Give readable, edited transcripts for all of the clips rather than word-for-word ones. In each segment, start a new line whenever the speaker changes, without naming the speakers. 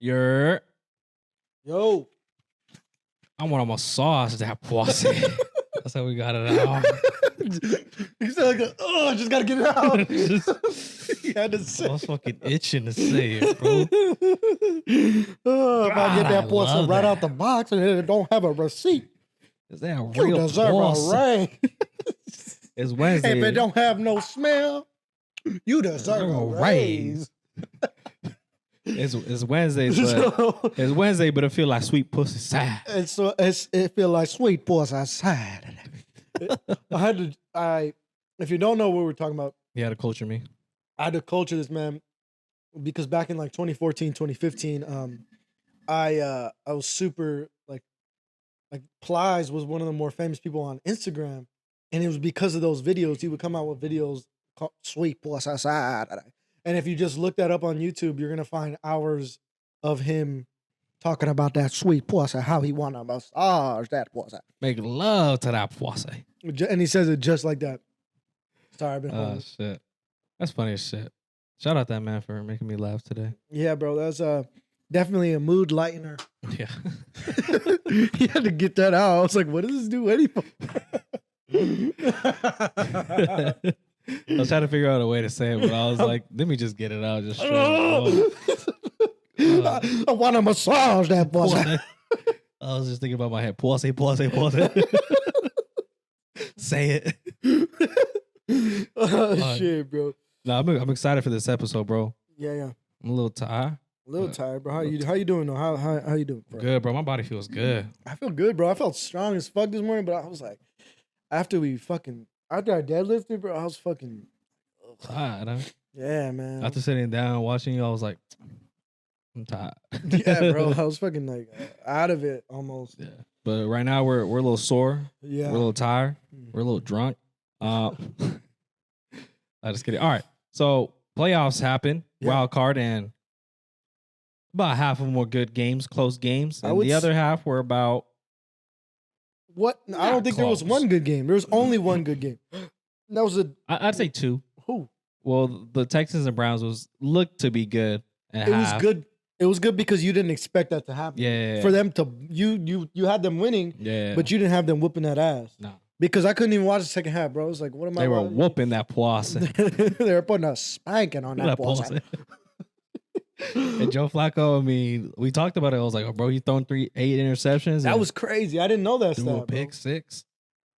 You're.
Yo.
I want a massage that pussy. That's how we got it out.
He said like, oh, I just gotta get it out. He had to say.
I was fucking itching to say it, bro.
Oh, if I get that
I
pussy
love
right
that.
out the box and it don't have a receipt,
Is that a
you
real
deserve
pussy?
a raise.
It's Wednesday.
If it don't have no smell, you deserve a raise.
It's Wednesday, but it's Wednesday, but it feel like sweet pussy sad.
It feel like sweet pussy outside. If you don't know what we're talking about,
You had to culture me.
I had to culture this, man, because back in like 2014, 2015, I was super like Plies was one of the more famous people on Instagram, and it was because of those videos. He would come out with videos called "Sweet Pussy Outside," and if you just look that up on YouTube, you're gonna find hours of him talking about that sweet pussy, how he want to massage that pussy.
Make love to that pussy.
And he says it just like that. Sorry, I've been
Oh
holding.
shit, that's funny as shit. Shout out that man for making me laugh today.
Yeah, bro, that's definitely a mood lightener.
Yeah.
He had to get that out. I was like, what does this do anymore?
I was trying to figure out a way to say it, but I was like, let me just get it out just straight up.
I want to massage that pussy.
I was just thinking about my head. Pussy. Say it.
Shit, bro.
No, I'm excited for this episode, bro.
Yeah.
I'm a little tired.
A little tired, bro. How you doing though? How you doing, bro?
Good, bro. My body feels good.
I feel good, bro. I felt strong as fuck this morning, but I was like, after I deadlifted, bro, I was fucking
Tired, huh?
yeah, man.
After sitting down watching you, I was like, I'm tired.
Yeah, bro. I was fucking like out of it almost.
Yeah. But right now we're a little sore.
Yeah.
We're a little tired. We're a little drunk. I just kidding. All right. So playoffs happen, wild card, and about half of them were good games, close games. And the other half were about
what? I don't think there was one good game. There was only one good game. That was
I'd say two.
Who?
Well, the Texans and Browns looked to be good.
It was good. It was good because you didn't expect that to happen.
Yeah.
For them to you had them winning.
Yeah.
But you didn't have them whooping that ass.
No.
Because I couldn't even watch the second half, bro. I was like, what am I?
They were whooping that pussy.
They were putting a spanking on that pussy.
And Joe Flacco, I mean, we talked about it. I was like, oh, bro, he thrown 8 interceptions.
That was crazy. I didn't know that
threw
stuff.
a pick six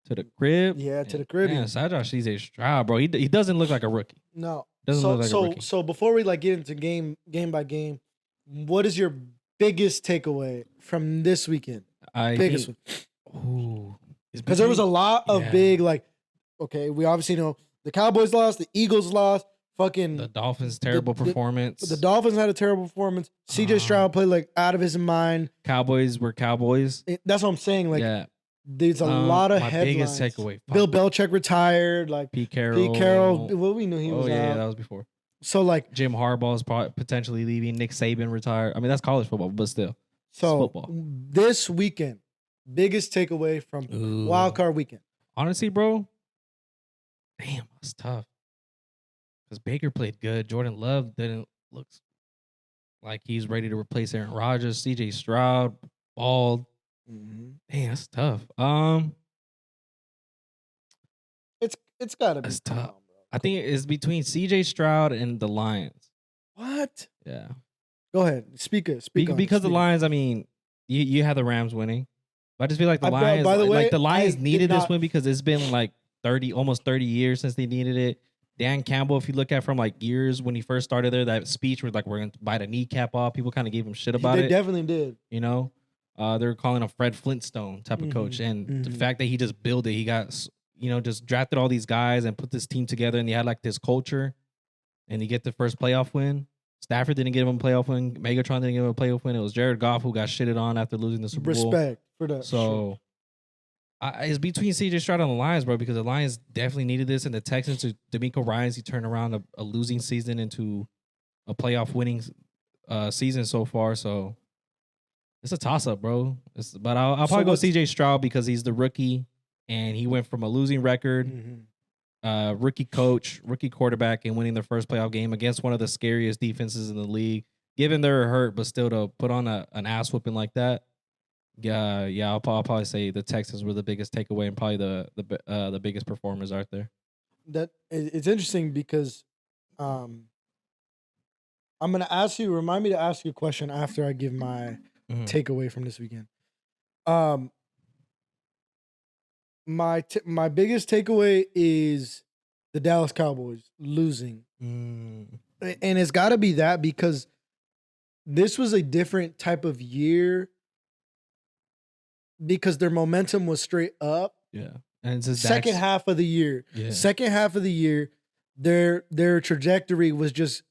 to the crib.
Yeah, to the crib.
Yeah, Sajah CJ Stroud, bro. He doesn't look like a rookie.
No.
Doesn't look like a rookie.
So before we get into game by game, what is your biggest takeaway from this weekend? Biggest one.
Ooh.
Because there was a lot of big, okay, we obviously know the Cowboys lost, the Eagles lost,
the Dolphins' terrible performance.
The Dolphins had a terrible performance. CJ Stroud played out of his mind.
Cowboys were Cowboys.
That's what I'm saying. There's a lot of headlines.
Biggest takeaway.
Bill Belichick retired.
Pete Carroll.
Well, we knew he was out.
Yeah, that was before.
So
Jim Harbaugh's potentially leaving. Nick Saban retired. I mean, that's college football, but still.
So
football.
This weekend, biggest takeaway from WildCard weekend.
Honestly, bro, damn, that's tough. Because Baker played good. Jordan Love didn't look like he's ready to replace Aaron Rodgers. CJ Stroud, bald.
Mm-hmm.
Damn, that's tough.
It's gotta be
tough.
bro.
I think it's between CJ Stroud and the Lions.
What?
Yeah.
Go ahead. Speak
because the Lions, I mean, you had the Rams winning. But I just feel like the Lions,
by the way,
the Lions needed this win because it's been almost 30 years since they needed it. Dan Campbell, if you look at from years when he first started there, that speech where we're going to bite a kneecap off, people kind of gave him shit about it.
They definitely did.
You know, they're calling a Fred Flintstone type of coach. And the fact that he just built it, he got, just drafted all these guys and put this team together and he had this culture and he get the first playoff win. Stafford didn't give him a playoff win. Megatron didn't give him a playoff win. It was Jared Goff who got shitted on after losing the Super Bowl.
Respect for that.
So it's between CJ Stroud and the Lions, bro, because the Lions definitely needed this. And the Texans, D'Amico Ryans, he turned around a losing season into a playoff winning season so far. So it's a toss-up, bro. But I'll probably go CJ Stroud because he's the rookie and he went from a losing record, rookie coach, rookie quarterback, and winning their first playoff game against one of the scariest defenses in the league. given they're hurt, but still to put on an ass whooping like that. Yeah, I'll probably say the Texans were the biggest takeaway and probably the biggest performers out there.
It's interesting because I'm gonna ask you. Remind me to ask you a question after I give my takeaway from this weekend. My biggest takeaway is the Dallas Cowboys losing, and it's got to be that because this was a different type of year because their momentum was straight up.
Yeah, and it's
second half of the year.
Yeah.
Second half of the year, their trajectory was just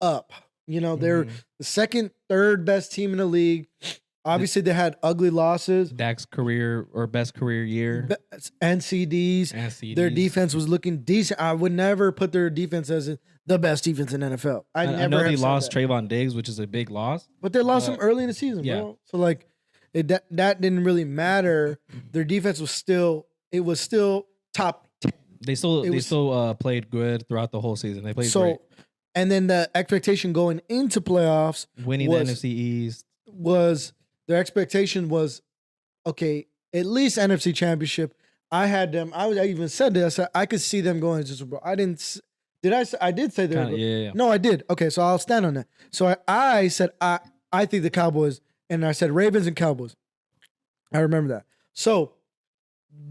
up. You know, they're the second, third best team in the league. Obviously, they had ugly losses.
Dak's career or best career year.
And CDs. Their defense was looking decent. I would never put their defense as the best defense in NFL. I
know they lost Trayvon Diggs, which is a big loss.
But they lost him early in the season, bro. So, like, that didn't really matter. Their defense was still top 10.
They still played good throughout the whole season. They played great.
And then the expectation going into playoffs,
winning the NFC East,
was their expectation was, okay, at least NFC Championship. I had them. I even said this. I said I could see them going to Super Bowl. I didn't. Did I? I did say that.
Yeah.
No, I did. Okay, so I'll stand on that. So I said I think the Cowboys, and I said Ravens and Cowboys. I remember that. So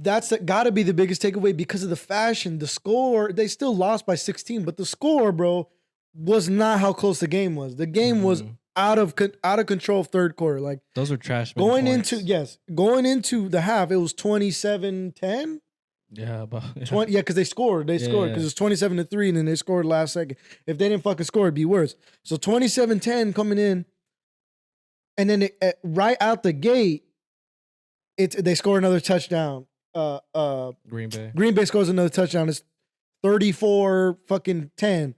that's got to be the biggest takeaway because of the fashion, the score. They still lost by 16, but the score, bro, was not how close the game was. The game was out of control third quarter. Like,
those were trash.
Going into the half, it was 27-10.
Yeah, but
20. Yeah, because they scored. They scored because it's 27-3, and then they scored last second. If they didn't fucking score, it'd be worse. So 27-10 coming in, and then right out the gate, they score another touchdown.
Green
Bay scores another touchdown. It's 34-10.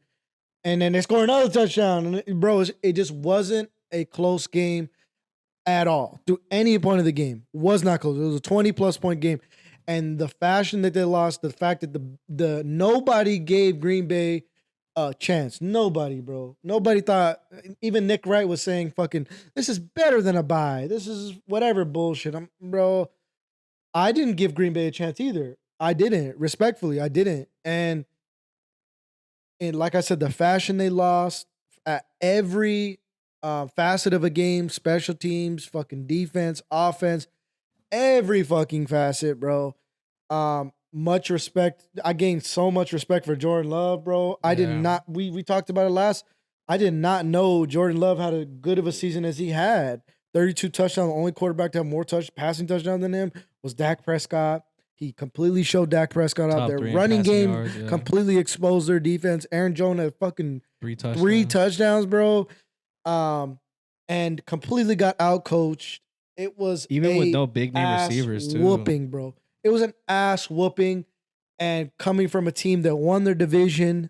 And then they score another touchdown. And bro, it just wasn't a close game at all. Through any point of the game. Was not close. It was a 20-plus point game. And the fashion that they lost, the fact that the nobody gave Green Bay a chance. Nobody, bro. Nobody thought, even Nick Wright was saying fucking, this is better than a bye. This is whatever bullshit. Bro, I didn't give Green Bay a chance either. I didn't. Respectfully, I didn't. And like I said, the fashion they lost at every facet of a game, special teams, fucking defense, offense, every fucking facet, bro. Much respect. I gained so much respect for Jordan Love, bro. I did not. We talked about it last. I did not know Jordan Love had as good of a season as he had. 32 touchdowns. The only quarterback to have more passing touchdowns than him was Dak Prescott. He completely showed Dak Prescott out there. Running game yards, completely exposed their defense. Aaron Jones had fucking three touchdowns, bro. And completely got outcoached. It was
even with no big name receivers too.
Whooping, bro. It was an ass whooping, and coming from a team that won their division,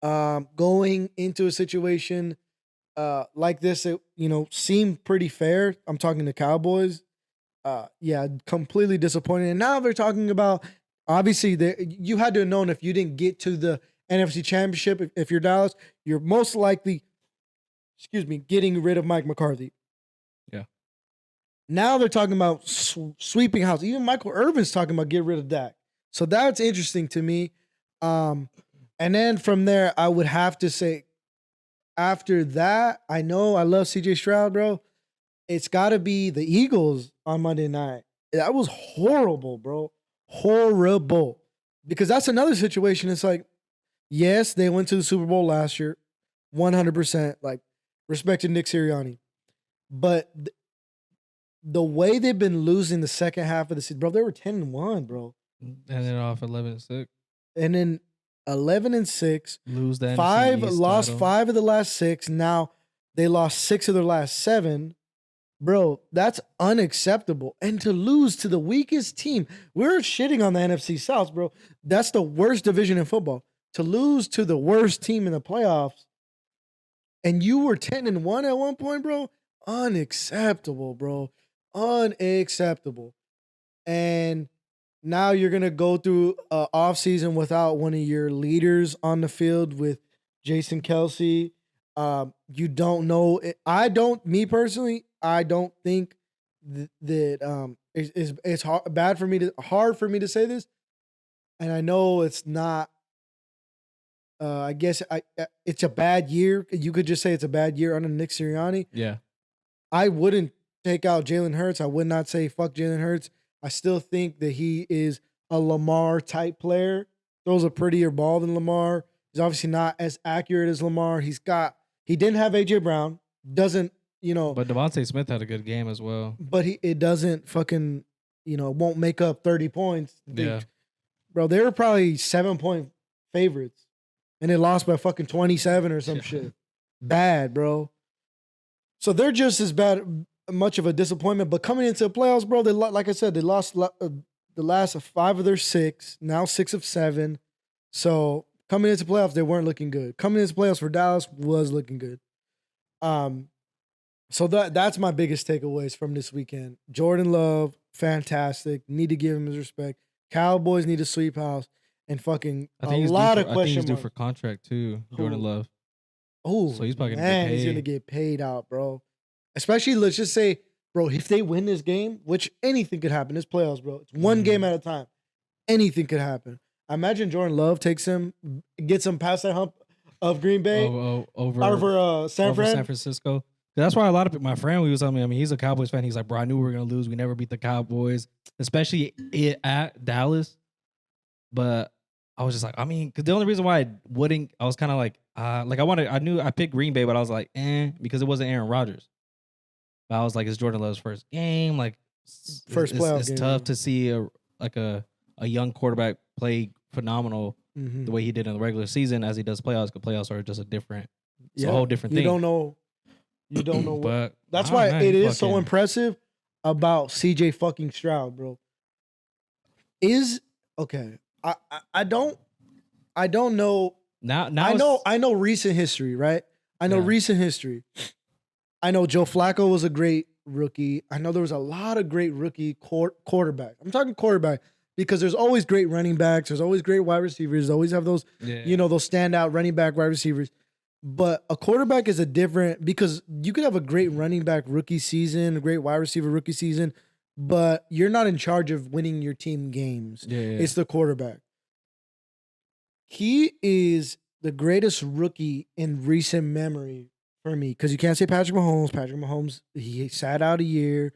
going into a situation like this, it seemed pretty fair. I'm talking to Cowboys. Completely disappointed. And now they're talking about, obviously, you had to have known if you didn't get to the NFC Championship, if you're Dallas, you're most likely, getting rid of Mike McCarthy.
Yeah.
Now they're talking about sweeping house. Even Michael Irvin's talking about getting rid of Dak. So that's interesting to me. And then from there, I would have to say, after that, I know I love CJ Stroud, bro. It's got to be the Eagles on Monday night. That was horrible, bro. Horrible. Because that's another situation. It's like, yes, they went to the Super Bowl last year. 100%. Like, respected Nick Sirianni. But the way they've been losing the second half of the season, bro, they were 10-1, bro.
And then off 11-6.
And then 11-6.
Lose that.
Lost 5 of the last 6. Now they lost 6 of their last 7. Bro, that's unacceptable. And to lose to the weakest team, we're shitting on the NFC South, bro. That's the worst division in football. To lose to the worst team in the playoffs, and you were 10-1 at one point, bro. Unacceptable, bro. Unacceptable. And now you're going to go through an offseason without one of your leaders on the field with Jason Kelsey. You don't know. Me personally, I don't think that it's hard for me to say this, and I know it's not. I guess it's a bad year. You could just say it's a bad year under Nick Sirianni.
Yeah.
I wouldn't take out Jalen Hurts. I would not say fuck Jalen Hurts. I still think that he is a Lamar type player. Throws a prettier ball than Lamar. He's obviously not as accurate as Lamar. He didn't have AJ Brown. Doesn't,
But Devontae Smith had a good game as well.
But it doesn't fucking, won't make up 30 points.
Yeah.
Bro, they were probably 7-point favorites. And they lost by fucking 27 or some shit. Bad, bro. So they're just as much of a disappointment. But coming into the playoffs, bro, like I said, they lost the last 5 of their 6. Now 6 of 7. So coming into playoffs, they weren't looking good. Coming into playoffs for Dallas was looking good. So that's my biggest takeaways from this weekend. Jordan Love, fantastic. Need to give him his respect. Cowboys need to sweep house. And fucking a lot of questions.
I think he's due for contract too, Jordan Love.
Oh,
so he's probably gonna get paid.
He's gonna get paid out, bro. Especially, let's just say, bro, if they win this game, which anything could happen. It's playoffs, bro. It's one game at a time. Anything could happen. I imagine Jordan Love gets him past that hump of Green Bay over San
Francisco. That's why a lot of my friend was telling me. I mean, he's a Cowboys fan. He's like, bro, I knew we were gonna lose. We never beat the Cowboys, especially at Dallas. But I was just like, I mean, because the only reason why I was kind of like I picked Green Bay, but I was like, because it wasn't Aaron Rodgers. But I was like, it's Jordan Love's first game. Like,
first playoff
it's
game.
tough to see a young quarterback play phenomenal the way he did in the regular season as he does playoffs. Because playoffs are just a whole different thing.
You don't know.
But
that's why it is so impressive about CJ fucking Stroud, bro. Okay. I don't know. Now I know recent history, right? I know recent history. I know Joe Flacco was a great rookie. I know there was a lot of great rookie quarterbacks. I'm talking quarterback because there's always great running backs. There's always great wide receivers. There's always have those, those standout running back wide receivers. But a quarterback is because you could have a great running back rookie season, a great wide receiver rookie season, but you're not in charge of winning your team games. It's the quarterback. He is the greatest rookie in recent memory for me because you can't say Patrick Mahomes. Patrick Mahomes, he sat out a year.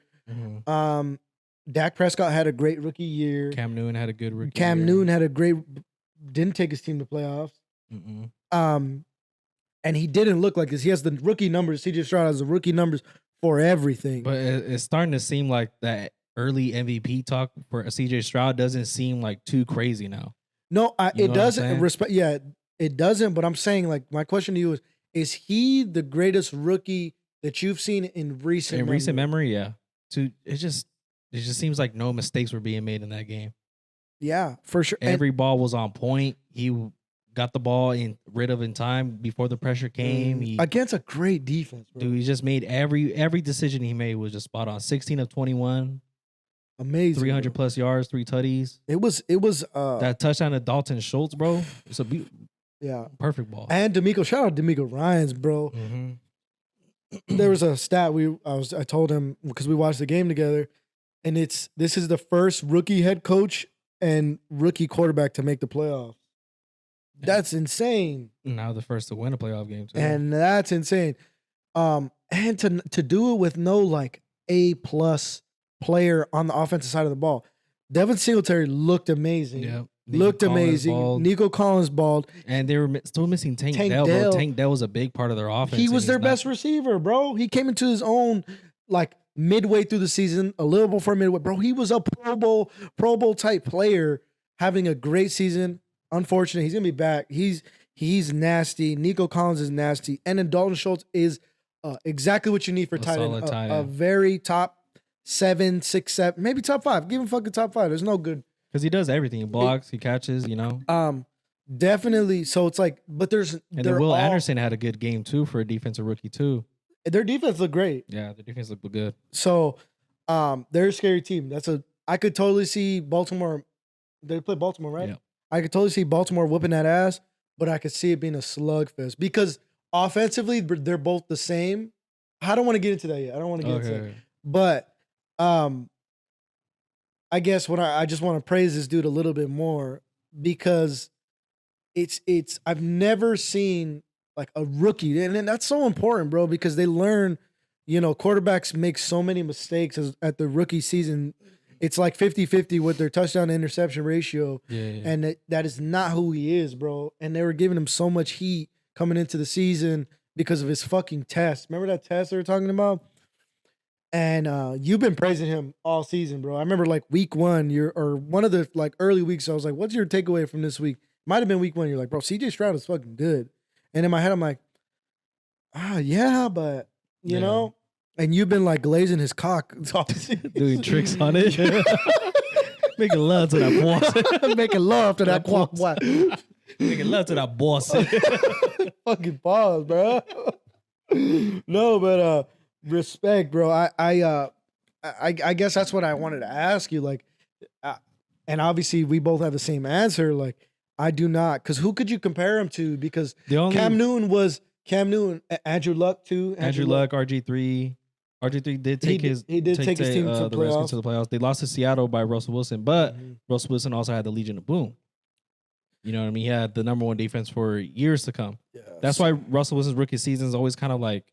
Dak Prescott had a great rookie year.
Cam Newton had a good rookie
year. Newton had didn't take his team to playoffs. And he didn't look like this. He has the rookie numbers. CJ Stroud has the rookie numbers for everything.
But it's starting to seem like that early MVP talk for CJ Stroud doesn't seem like too crazy now.
No, it doesn't. Yeah, it doesn't. But I'm saying, like, my question to you is he the greatest rookie that you've seen in recent
memory? Yeah. It just seems like no mistakes were being made in that game.
Yeah, for sure.
Every ball was on point. He got the ball rid of in time before the pressure came.
Against a great defense, bro.
Dude, he just made every decision he made was just spot on. 16 of 21.
Amazing.
300 plus yards, 3 tutties.
It was
that touchdown to Dalton Schultz, bro. It's a perfect ball.
And shout out D'Amico Ryans, bro. There was a stat I told him because we watched the game together, and this is the first rookie head coach and rookie quarterback to make the playoffs. That's insane.
Now the first to win a playoff game too.
And that's insane. And to do it with no like A+ player on the offensive side of the ball. Devin Singletary looked amazing.
Yeah.
Looked amazing. Nico Collins balled.
And they were still missing Tank Dell, bro. Tank Dell was a big part of their offense.
He was their best receiver, bro. He came into his own like midway through the season, a little before midway. Bro, he was a Pro Bowl type player having a great season. Unfortunately, he's going to be back. He's nasty. Nico Collins is nasty. And then Dalton Schultz is exactly what you need for tight end. A very top 7, 6, 7, maybe top 5. Give him fucking top 5. There's no good.
Because he does everything. He blocks, he catches,
Definitely. So it's like, but
And then Will Anderson had a good game too for a defensive rookie too.
Their defense looked great.
Yeah, their defense looked good.
So they're a scary team. I could totally see Baltimore. They play Baltimore, right?
Yeah.
I could totally see Baltimore whooping that ass, but I could see it being a slugfest because offensively, they're both the same. I don't want to get into that yet. I don't want to get into that.
Okay.
But I guess what I just want to praise this dude a little bit more because it's I've never seen like a rookie, and that's so important, bro, because they learn, quarterbacks make so many mistakes at the rookie season. It's like 50-50 with their touchdown to interception ratio.
Yeah.
And that is not who he is, bro. And they were giving him so much heat coming into the season because of his fucking test. Remember that test they were talking about? And you've been praising him all season, bro. I remember like week 1, or one of the like early weeks, I was like, what's your takeaway from this week? Might have been week 1. You're like, bro, CJ Stroud is fucking good. And in my head, I'm like, yeah, but you know, and you've been like glazing his cock.
Doing tricks on it. Making love to that boss.
Making love to that boss.
Making love to that boss.
Fucking pause, bro. No, but respect, bro. I guess that's what I wanted to ask you. Like, and obviously we both have the same answer. Like, I do not, because who could you compare him to? Because Cam Newton, Andrew Luck too.
Andrew Luck, RG3. RG3 did take his team to the Redskins to the playoffs. They lost to Seattle by Russell Wilson, but Russell Wilson also had the Legion of Boom. You know what I mean? He had the number 1 defense for years to come. Yes. That's why Russell Wilson's rookie season is always kind of like,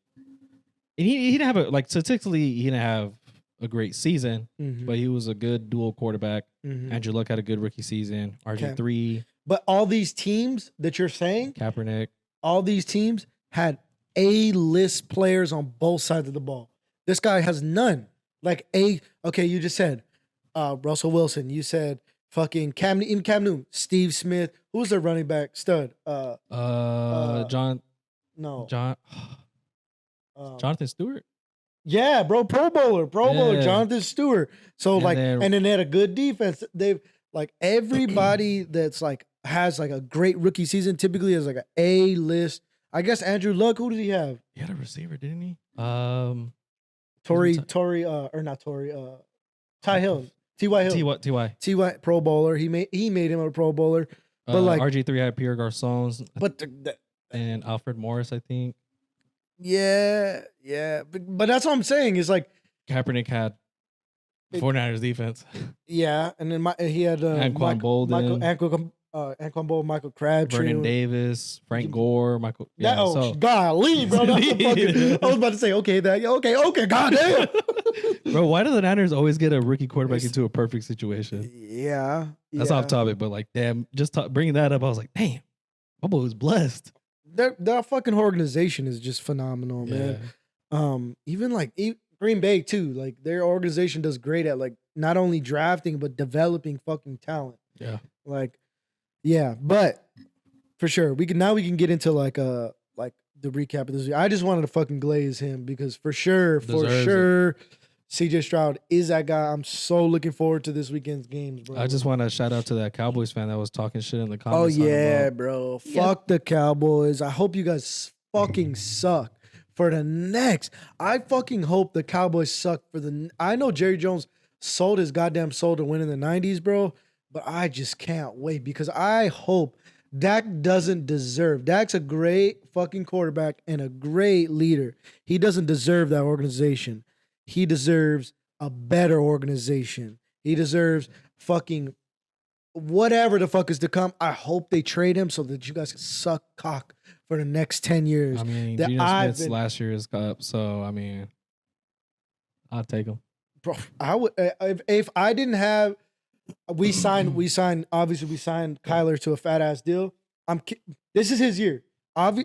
and he didn't have statistically he didn't have a great season, but he was a good dual quarterback. Andrew Luck had a good rookie season. RG3.
But all these teams that you're saying,
Kaepernick,
all these teams had A-list players on both sides of the ball. This guy has none. Like okay, you just said Russell Wilson. You said fucking Cam Newton, Steve Smith. Who's their running back stud?
Jonathan Stewart.
Yeah, bro, Pro Bowler, Jonathan Stewart. So and then they had a good defense. They've like everybody that's like has like a great rookie season typically has like an A-list. I guess Andrew Luck. Who did he have?
He had a receiver, didn't he?
Ty Hill. T.Y. Hill. T.Y. Pro Bowler. He made him a Pro Bowler. But like
RG3 had Pierre Garçons.
But
and Alfred Morris, I think.
Yeah. But that's what I'm saying is like
Kaepernick had 49ers defense.
Yeah, and then he had
Anquan Bolden,
Anquan Bolden, Michael Crabtree,
Vernon Davis, Frank Gore, Michael.
Golly, bro! I was about to say, okay, goddamn.
Bro, why do the Niners always get a rookie quarterback into a perfect situation?
Yeah,
that's off topic, but like, damn, bringing that up, I was like, damn, my boy was blessed.
Their fucking organization is just phenomenal, man. Even like Green Bay too, like their organization does great at like not only drafting but developing fucking talent.
Yeah,
like, yeah, but for sure we can get into like the recap of this. I just wanted to fucking glaze him because for sure, CJ Stroud is that guy. I'm so looking forward to this weekend's games, bro.
I just want to shout out to that Cowboys fan that was talking shit in the comments.
Oh yeah, bro. Fuck the Cowboys. I hope you guys fucking suck for the next. I fucking hope the Cowboys suck for the. I know Jerry Jones sold his goddamn soul to win in the 90s, bro, but I just can't wait because I hope Dak doesn't deserve. Dak's a great fucking quarterback and a great leader. He doesn't deserve that organization. He deserves a better organization. He deserves fucking whatever the fuck is to come. I hope they trade him so that you guys can suck cock for the next 10 years.
I mean, Geno Smith's last year's up, so I mean, I'll take him.
Bro, I would if I didn't have. We signed Kyler to a fat ass deal. This is his year.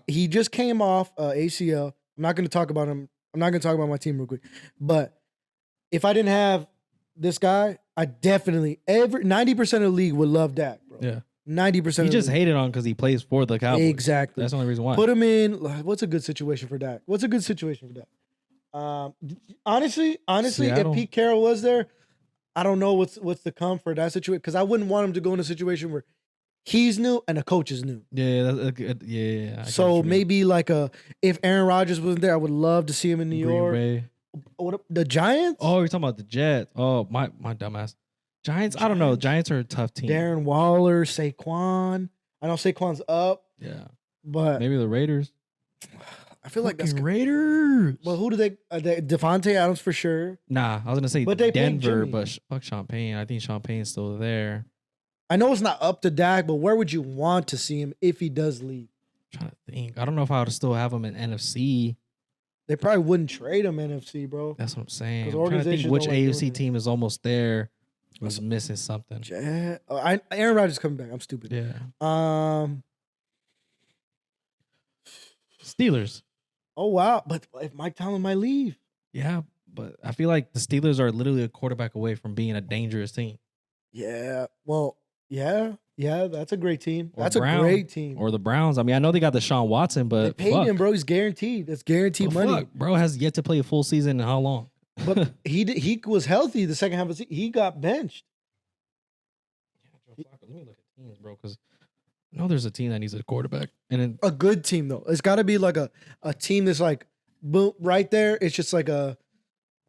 He just came off ACL. I'm not going to talk about him. I'm not going to talk about my team real quick. But if I didn't have this guy, I definitely 90% of the league would love Dak, bro.
Yeah.
90%.
He just hated on because he plays for the Cowboys.
Exactly.
That's the only reason why.
Put him in. What's a good situation for Dak? Honestly,
Seattle.
if Pete Carroll was there, I don't know what's to come for that situation because I wouldn't want him to go in a situation where he's new and the coach is new.
Yeah.
So maybe like if Aaron Rodgers wasn't there, I would love to see him in New York.
Bay.
The Giants?
Oh, you're talking about the Jets. Oh, my dumbass. Giants. I don't know. Giants are a tough team.
Darren Waller, Saquon. I know Saquon's up.
Yeah,
but
maybe the Raiders.
I feel like that's.
Raiders.
Well, who do they? Devontae Adams for sure.
Nah, I was gonna say
But they paid
Denver,
Jimmy.
but fuck Champagne. I think Champagne's still there.
I know it's not up to Dak, but where would you want to see him if he does leave?
I'm trying to think. I don't know if I would still have him in NFC.
They probably wouldn't trade him NFC, bro.
That's what I'm saying.
'Cause
I'm trying to think
organizations
which
don't like doing
AFC
it.
team is almost there. Was missing something.
Aaron Rodgers coming back. I'm stupid.
Yeah. Steelers.
Oh wow, but if Mike Tomlin might leave,
Yeah, but I feel like the Steelers are literally a quarterback away from being a dangerous team.
yeah. Well, yeah. That's a great team.
Or
That's
Brown,
a great team.
Or the Browns. I mean, I know they got Deshaun Watson,
They
but
paid
fuck.
him, bro. He's guaranteed. That's guaranteed
Well,
money.
fuck. Bro has yet to play a full season in how long?
But he was healthy the second half of the season. He got benched.
Let me look at teams, bro, because I know there's a team that needs a quarterback. And then
A good team though. It's got to be like a team that's like boom right there. It's just like a.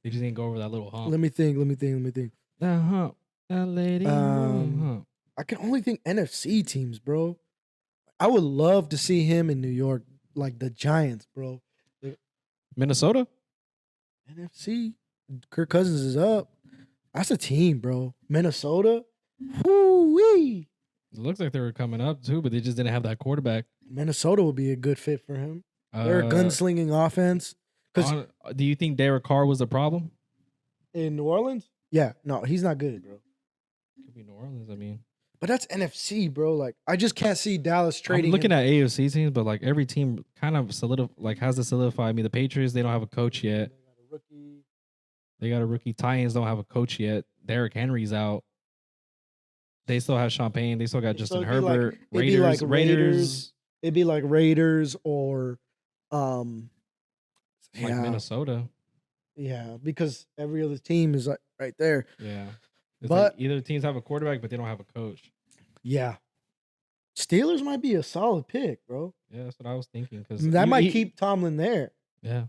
they just didn't go over that little hump.
Let me think.
That hump. That lady hump.
I can only think NFC teams, bro. I would love to see him in New York, like the Giants, bro.
Minnesota?
NFC. Kirk Cousins is up. That's a team, bro. Minnesota. Woo-wee.
It looks like they were coming up too, but they just didn't have that quarterback.
Minnesota would be a good fit for him. They're a gunslinging offense. Because
do you think Derek Carr was the problem?
in New Orleans, yeah, no, he's not good, bro.
Could be New Orleans. I mean,
But that's NFC, bro. Like, I just can't see Dallas trading.
I'm looking
him.
at AFC teams, but like every team kind of has to solidify. I mean, the Patriots, they don't have a coach yet.
They got a rookie.
They got a rookie. Titans don't have a coach yet. Derrick Henry's out. They still have Champagne. They still got
So
Justin
it'd be like-
Herbert.
it'd be like
Raiders.
It'd be like Raiders or,
Like
yeah,
Minnesota.
yeah, because every other team is like right there.
Yeah. It's
But-
like either teams have a quarterback, but they don't have a coach.
Yeah, Steelers might be a solid pick, bro.
Yeah, that's what I was thinking. Because
That might keep Tomlin there.
Yeah.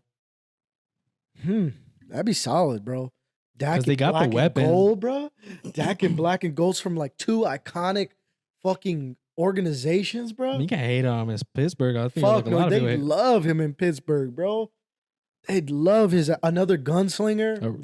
That'd be solid, bro. Dak
'Cause they
in
got the
black and
weapons.
gold, bro. Dak and black and golds from like two iconic fucking organizations, bro.
You can't hate on him. It's Pittsburgh. I think
Fuck
like a
no,
lot of
they
people hate.
love him in Pittsburgh, bro. They'd love his another gunslinger from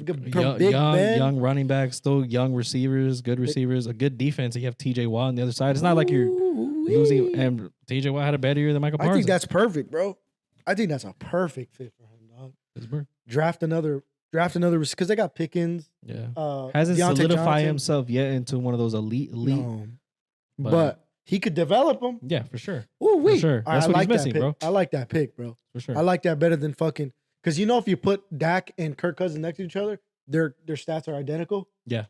Big Ben.
Young running backs, still young receivers, good receivers, a good defense. You have TJ Watt on the other side. It's not like you're losing. And TJ Watt had a better year than Michael
I
Parsons.
think that's perfect, bro. I think that's a perfect fit for him, dog.
Pittsburgh.
Draft another because they got Pickens.
Yeah.
Hasn't
Hasn't solidified himself yet into one of those elite.
No. But he could develop them.
Yeah, for sure.
Ooh, wait.
sure.
I
That's what he's
like that
missing,
pick.
bro.
I like that pick, bro.
For sure.
I like that better than fucking because if you put Dak and Kirk Cousins next to each other, their stats are identical.
Yeah.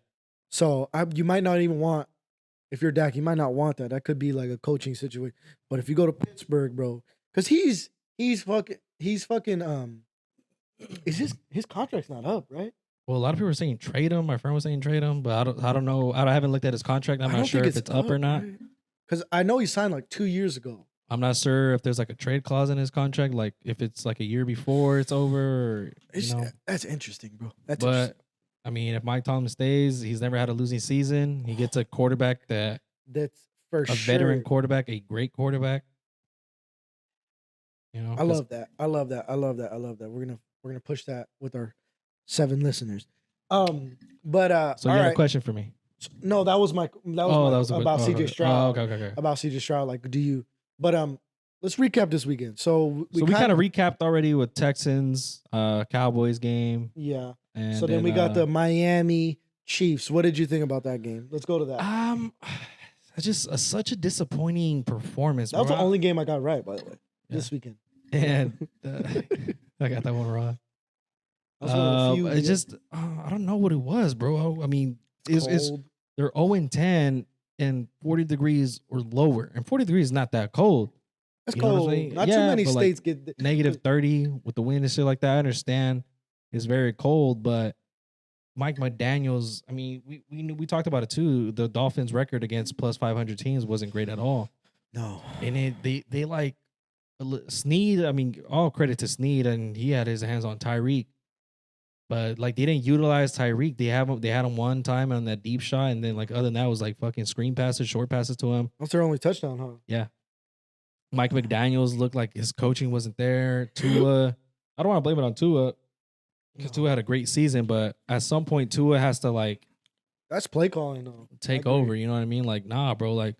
So you might not even want if you're Dak, you might not want that. That could be like a coaching situation. But if you go to Pittsburgh, bro, because he's fucking is his contract's not up, right?
Well, a lot of people are saying trade him. My friend was saying trade him, but I don't know. I haven't looked at his contract. I'm not sure if it's up or not.
Because I know he signed like 2 years ago.
I'm not sure if there's like a trade clause in his contract, like if it's like a year before it's over. Or,
That's interesting, bro. That's
but
interesting.
I mean, if Mike Tomlin stays, he's never had a losing season. He gets a quarterback
That's for
a
sure.
veteran quarterback, a great quarterback.
I love that. We're gonna push that with our 7 listeners.
So
But
you
all
have a
right.
question for me?
No, that was
That was a
about
good-
CJ Stroud.
okay.
About CJ Stroud. Like, do you? But let's recap this weekend. So
We kind of recapped already with Texans, Cowboys game.
yeah.
And
So then we got the Miami Chiefs. What did you think about that game? Let's go to that.
It's just such a disappointing performance.
That was
bro.
the only game I got right, by the way, this weekend.
And I got that one wrong.
That's one of the few-
It's just I don't know what it was, bro. I mean, it's
Cold.
they're 0-10 and 40 degrees or lower, and 40 degrees is not that cold.
That's
You know what I'm
cold.
saying?
Not too
Yeah,
many
but, like,
states get
Negative 30 with the wind and shit like that. I understand it's very cold, but Mike McDaniels. I mean, we talked about it too. The Dolphins' record against plus 500 teams wasn't great at all,
no.
and they like Snead. I mean, all credit to Snead, and he had his hands on Tyreek. But like they didn't utilize Tyreek. They had him one time on that deep shot, and then like other than that it was like fucking screen passes, short passes to him.
That's their only touchdown, huh?
Yeah. Mike McDaniels looked like his coaching wasn't there. Tua, I don't want to blame it on Tua because Tua had a great season, but at some point Tua has to like
That's play calling though.
take over. You know what I mean? Like, nah, bro. Like,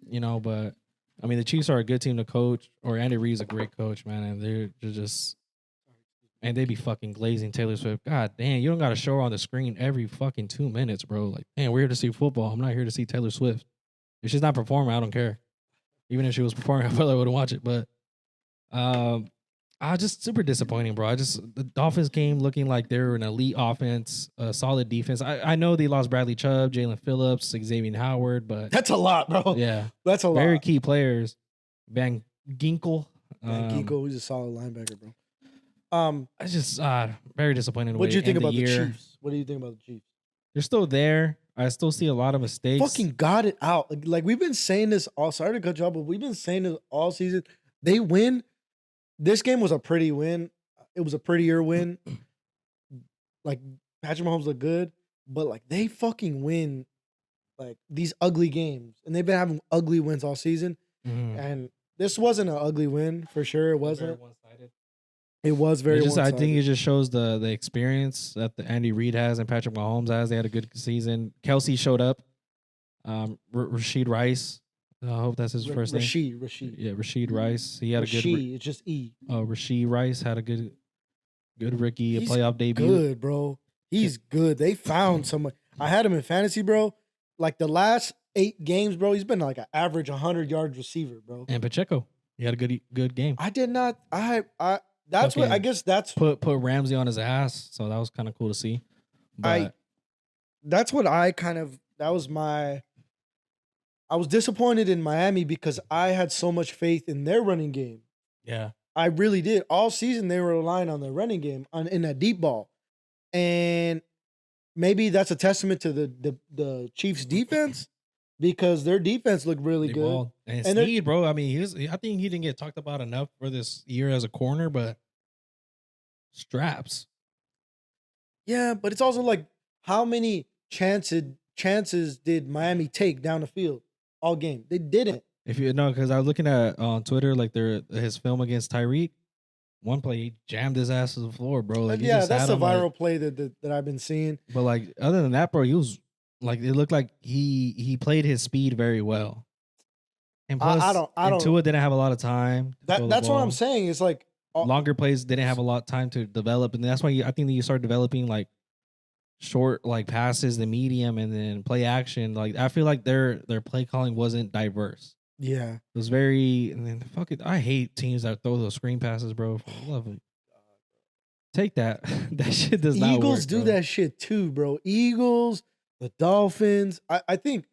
you know, but I mean, the Chiefs are a good team to coach, or Andy Reid's a great coach, man, and they're just. And they be fucking glazing Taylor Swift. God damn, you don't got to show her on the screen every fucking 2 minutes, bro. Like, man, we're here to see football. I'm not here to see Taylor Swift. If she's not performing, I don't care. Even if she was performing, I probably wouldn't watch it. But I just super disappointing, bro. The Dolphins game looking like they're an elite offense, a solid defense. I know they lost Bradley Chubb, Jalen Phillips, Xavier Howard, but
that's a lot, bro.
Yeah,
that's a lot.
Very key players. Van Ginkel.
Ginkel, he's a solid linebacker, bro.
I just very disappointed.
What do you think about the Chiefs? What do you think about the Chiefs?
They're still there. I still see a lot of mistakes.
Fucking got it out. Like we've been saying this all. Sorry to cut you off, but we've been saying this all season. They win. This game was a pretty win. It was a prettier win. Like Patrick Mahomes looked good, but like they fucking win like these ugly games, and they've been having ugly wins all season. And this wasn't an ugly win for sure. It wasn't. One-sided. It was very.
I think it just shows the experience that the Andy Reid has and Patrick Mahomes has. They had a good season. Kelsey showed up. Rashid Rice. I hope that's his first name.
Rashid.
Yeah, Rashid Rice. He had a good.
It's just E.
Rashid Rice had a good rookie, a playoff debut.
Good, bro. He's good. They found someone. I had him in fantasy, bro. Like the last 8 games, bro. He's been like an average 100-yard receiver, bro.
And Pacheco, he had a good game.
I did not. That's what I guess. That's
put Ramsey on his ass. So that was kind of cool to see. But
that's what I kind of. That was my. I was disappointed in Miami because I had so much faith in their running game.
Yeah.
I really did. All season they were relying on their running game in that deep ball. And maybe that's a testament to the Chiefs defense because their defense looked really good.
Balled. And Snead, bro, I mean, I think he didn't get talked about enough for this year as a corner, but straps.
Yeah, but it's also like how many chances did Miami take down the field? All game. They didn't.
If you know, because I was looking at on Twitter, like his film against Tyreek. One play, he jammed his ass to the floor, bro. Like,
yeah, that's a viral play that I've been seeing.
But like, other than that, bro, he was like, it looked like he played his speed very well. And plus, Tua didn't have a lot of time.
That's what I'm saying. It's like
longer plays didn't have a lot of time to develop, and that's why I think that you start developing like short like passes, the medium, and then play action. Like I feel like their play calling wasn't diverse.
Yeah,
it was very. And then fuck it, I hate teams that throw those screen passes, bro. I love it. Take that. That shit does not work.
Eagles do that shit too, bro. Eagles, the Dolphins. I think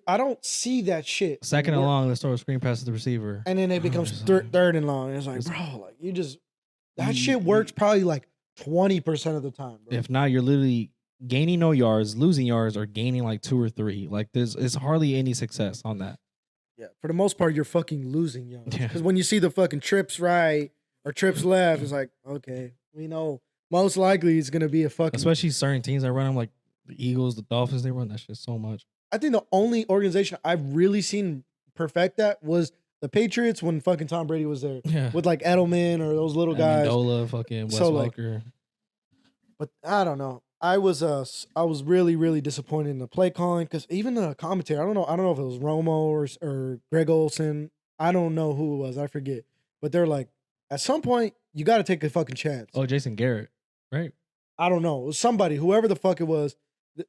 I don't see that shit.
Second and long, let's throw a screen pass to the receiver,
and then it becomes third and long. And it's like, bro, like you just that shit works probably like 20% of the time, bro.
If not, you're literally gaining no yards, losing yards, or gaining like 2 or 3. Like it's hardly any success on that.
Yeah, for the most part, you're fucking losing yards. Because when you see the fucking trips right or trips left, it's like, okay, we know most likely it's gonna be a fucking.
Especially certain teams that run them, like the Eagles, the Dolphins, they run that shit so much.
I think the only organization I've really seen perfect that was the Patriots when fucking Tom Brady was there.
Yeah.
With like Edelman or those little guys.
Amendola, fucking Wes Welker.
But I don't know. I was really, really disappointed in the play calling because even the commentator, I don't know if it was Romo or Greg Olson. I don't know who it was. I forget. But they're like, at some point, you got to take a fucking chance.
Oh, Jason Garrett, right?
I don't know. It was somebody, whoever the fuck it was.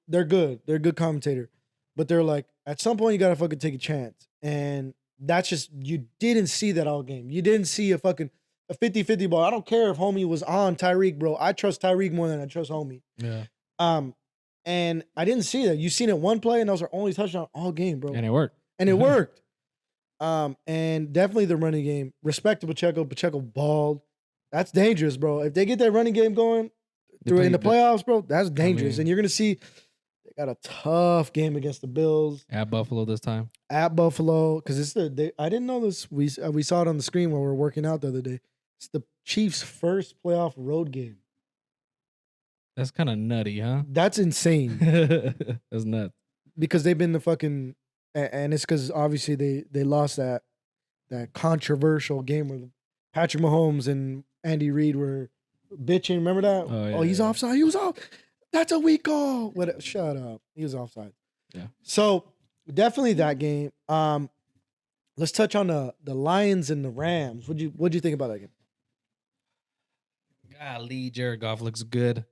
They're good. They're a good commentator. But they're like, at some point, you got to fucking take a chance. And that's just, you didn't see that all game. You didn't see a 50-50 ball. I don't care if homie was on Tyreek, bro. I trust Tyreek more than I trust homie.
Yeah.
And I didn't see that. You seen it one play, and that was our only touchdown all game, bro.
And it worked.
And it worked. And definitely the running game. Respect to Pacheco. Pacheco balled. That's dangerous, bro. If they get that running game going in the playoffs, bro, that's dangerous. And you're gonna see they got a tough game against the Bills
at Buffalo this time.
At Buffalo, because it's I didn't know this. We saw it on the screen while we were working out the other day. It's the Chiefs' first playoff road game.
That's kind of nutty, huh?
That's insane.
That's nuts.
Because they've been the fucking, and it's because obviously they lost that that controversial game where Patrick Mahomes and Andy Reid were bitching. Remember that?
Oh, yeah,
He's
yeah.
offside. He was off. That's a weak call. What? Shut up. He was offside.
Yeah.
So definitely that game. Let's touch on the Lions and the Rams. What'd you think about that game?
Golly, Jared Goff looks good.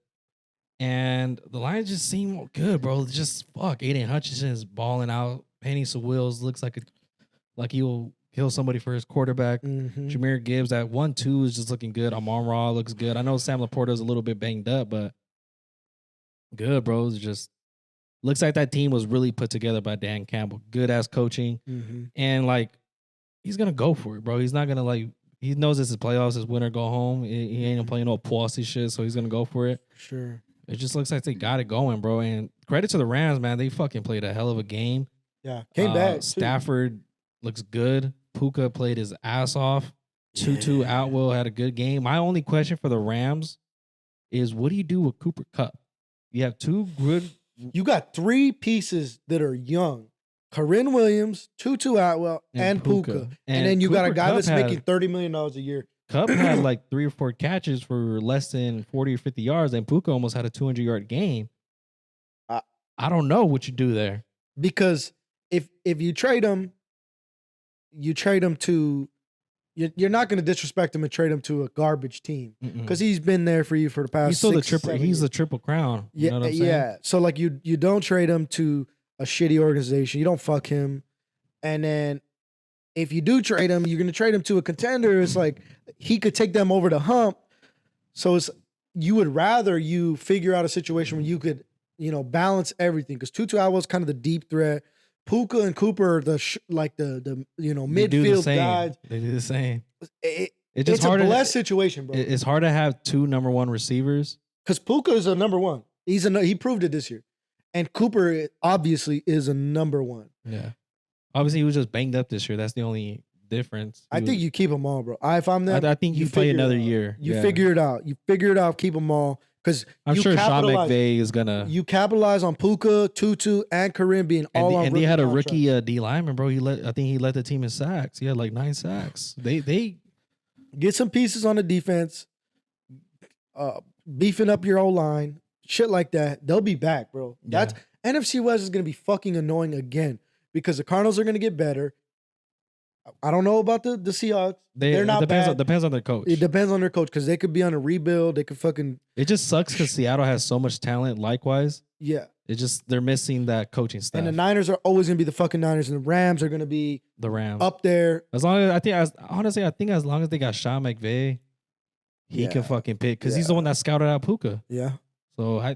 And the Lions just seem good, bro. Just fuck. Aiden Hutchinson is balling out. Penny Sewills looks like he'll kill somebody for his quarterback.
Mm-hmm.
Jameer Gibbs at 1-2 is just looking good. Amon-Ra looks good. I know Sam Laporta's a little bit banged up, but good, bro. It's just looks like that team was really put together by Dan Campbell. Good ass coaching.
Mm-hmm.
And like he's gonna go for it, bro. He's not gonna like he knows this is playoffs, it's win or go home. He ain't playing no pussy shit, so he's gonna go for it.
Sure.
It just looks like they got it going, bro. And credit to the Rams, man. They fucking played a hell of a game.
Yeah. Came back.
Stafford looks good. Puka played his ass off. Tutu Atwell had a good game. My only question for the Rams is what do you do with Cooper Kupp? You have two good.
You got three pieces that are young. Corinne Williams, Tutu Atwell, and Puka. And then you got a guy that's making $30 million a year.
Kupp had like 3 or 4 catches for less than 40 or 50 yards, and Puka almost had a 200-yard game. I don't know what you do there.
Because if you trade him to you're not going to disrespect him and trade him to a garbage team because he's been there for you for the past.
He's still the triple crown.
Yeah,
you know what I'm saying?
Yeah. So like you don't trade him to a shitty organization. You don't fuck him, and then if you do trade him, you're going to trade him to a contender. It's like he could take them over the hump. So you would rather you figure out a situation where you could balance everything because Tutu Atwell's kind of the deep threat. Puka and Cooper are the midfield guys.
They do the same.
It's a blessed situation, bro.
It's hard to have 2 number 1 receivers
because Puka is a number 1. He proved it this year, and Cooper obviously is a number 1.
Yeah, obviously he was just banged up this year. That's the only difference.
I think you keep them all, bro. If I'm that,
I think you play another year.
You figure it out. You figure it out. Keep them all. Because
I'm sure Sean McVay is gonna.
You capitalize on Puka, Tutu, and Kareem being all on.
And they had a rookie D lineman, bro. I think he led the team in sacks. He had like 9 sacks. They
get some pieces on the defense, beefing up your O-line, shit like that. They'll be back, bro. That's NFC West is gonna be fucking annoying again because the Cardinals are gonna get better. I don't know about the Seahawks. They're not bad.
Depends on their coach.
It depends on their coach because they could be on a rebuild. They could fucking.
It just sucks because Seattle has so much talent. Likewise,
yeah.
It just they're missing that coaching staff.
And the Niners are always gonna be the fucking Niners, and the Rams are gonna be
the Rams
up there.
As long as I think as long as they got Sean McVay, he can fucking pick because he's the one that scouted out Puka.
Yeah.
So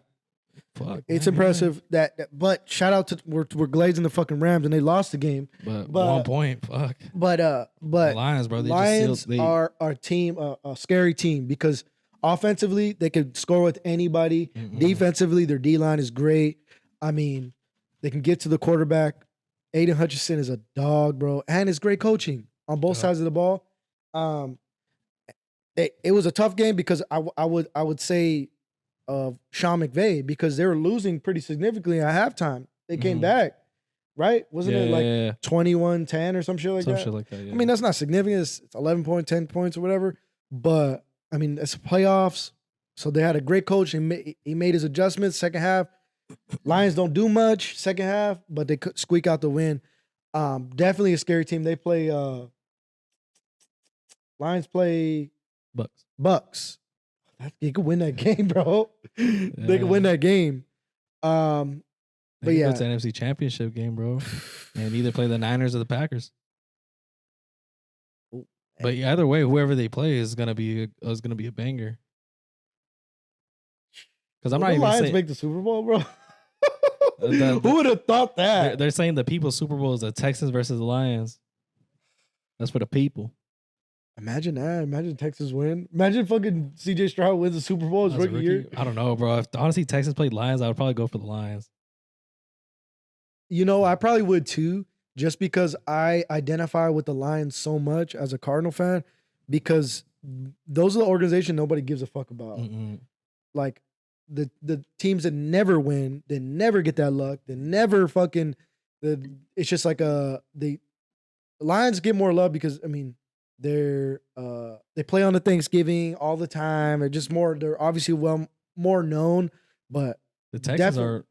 it's impressive but shout out to we're glazing the fucking Rams and they lost the game.
But 1 point, fuck.
But
the Lions, bro.
Lions are our team, a scary team because offensively they could score with anybody. Defensively, their D line is great. I mean, they can get to the quarterback. Aiden Hutchinson is a dog, bro, and it's great coaching on both sides of the ball. It was a tough game because I would say of Sean McVay because they were losing pretty significantly at halftime. They came back, right? Wasn't it like 21-10 or some shit like that?
Some shit like that, yeah.
I mean, that's not significant. It's 11 points, 10 points or whatever. But, I mean, it's playoffs. So they had a great coach. He made his adjustments second half. Lions don't do much second half, but they could squeak out the win. Definitely a scary team. They play Lions play Bucks. They could win that game, bro. They could win that game. But yeah,
it's an NFC Championship game, bro. And either play the Niners or the Packers. But either way, whoever they play is gonna be a banger. Because I'm not even
Lions
saying
make the Super Bowl, bro. Who would have thought that?
They're saying the people's Super Bowl is the Texans versus the Lions. That's for the people.
Imagine that. Imagine Texas win. Imagine fucking CJ Stroud wins the Super Bowl his rookie year.
I don't know, bro. If honestly Texas played Lions, I would probably go for the Lions.
I probably would too, just because I identify with the Lions so much as a Cardinal fan, because those are the organization nobody gives a fuck about. Like the teams that never win, they never get that luck, they never fucking. It's just like Lions get more love because I mean they play on the Thanksgiving all the time. They're obviously more known, but
The Texans are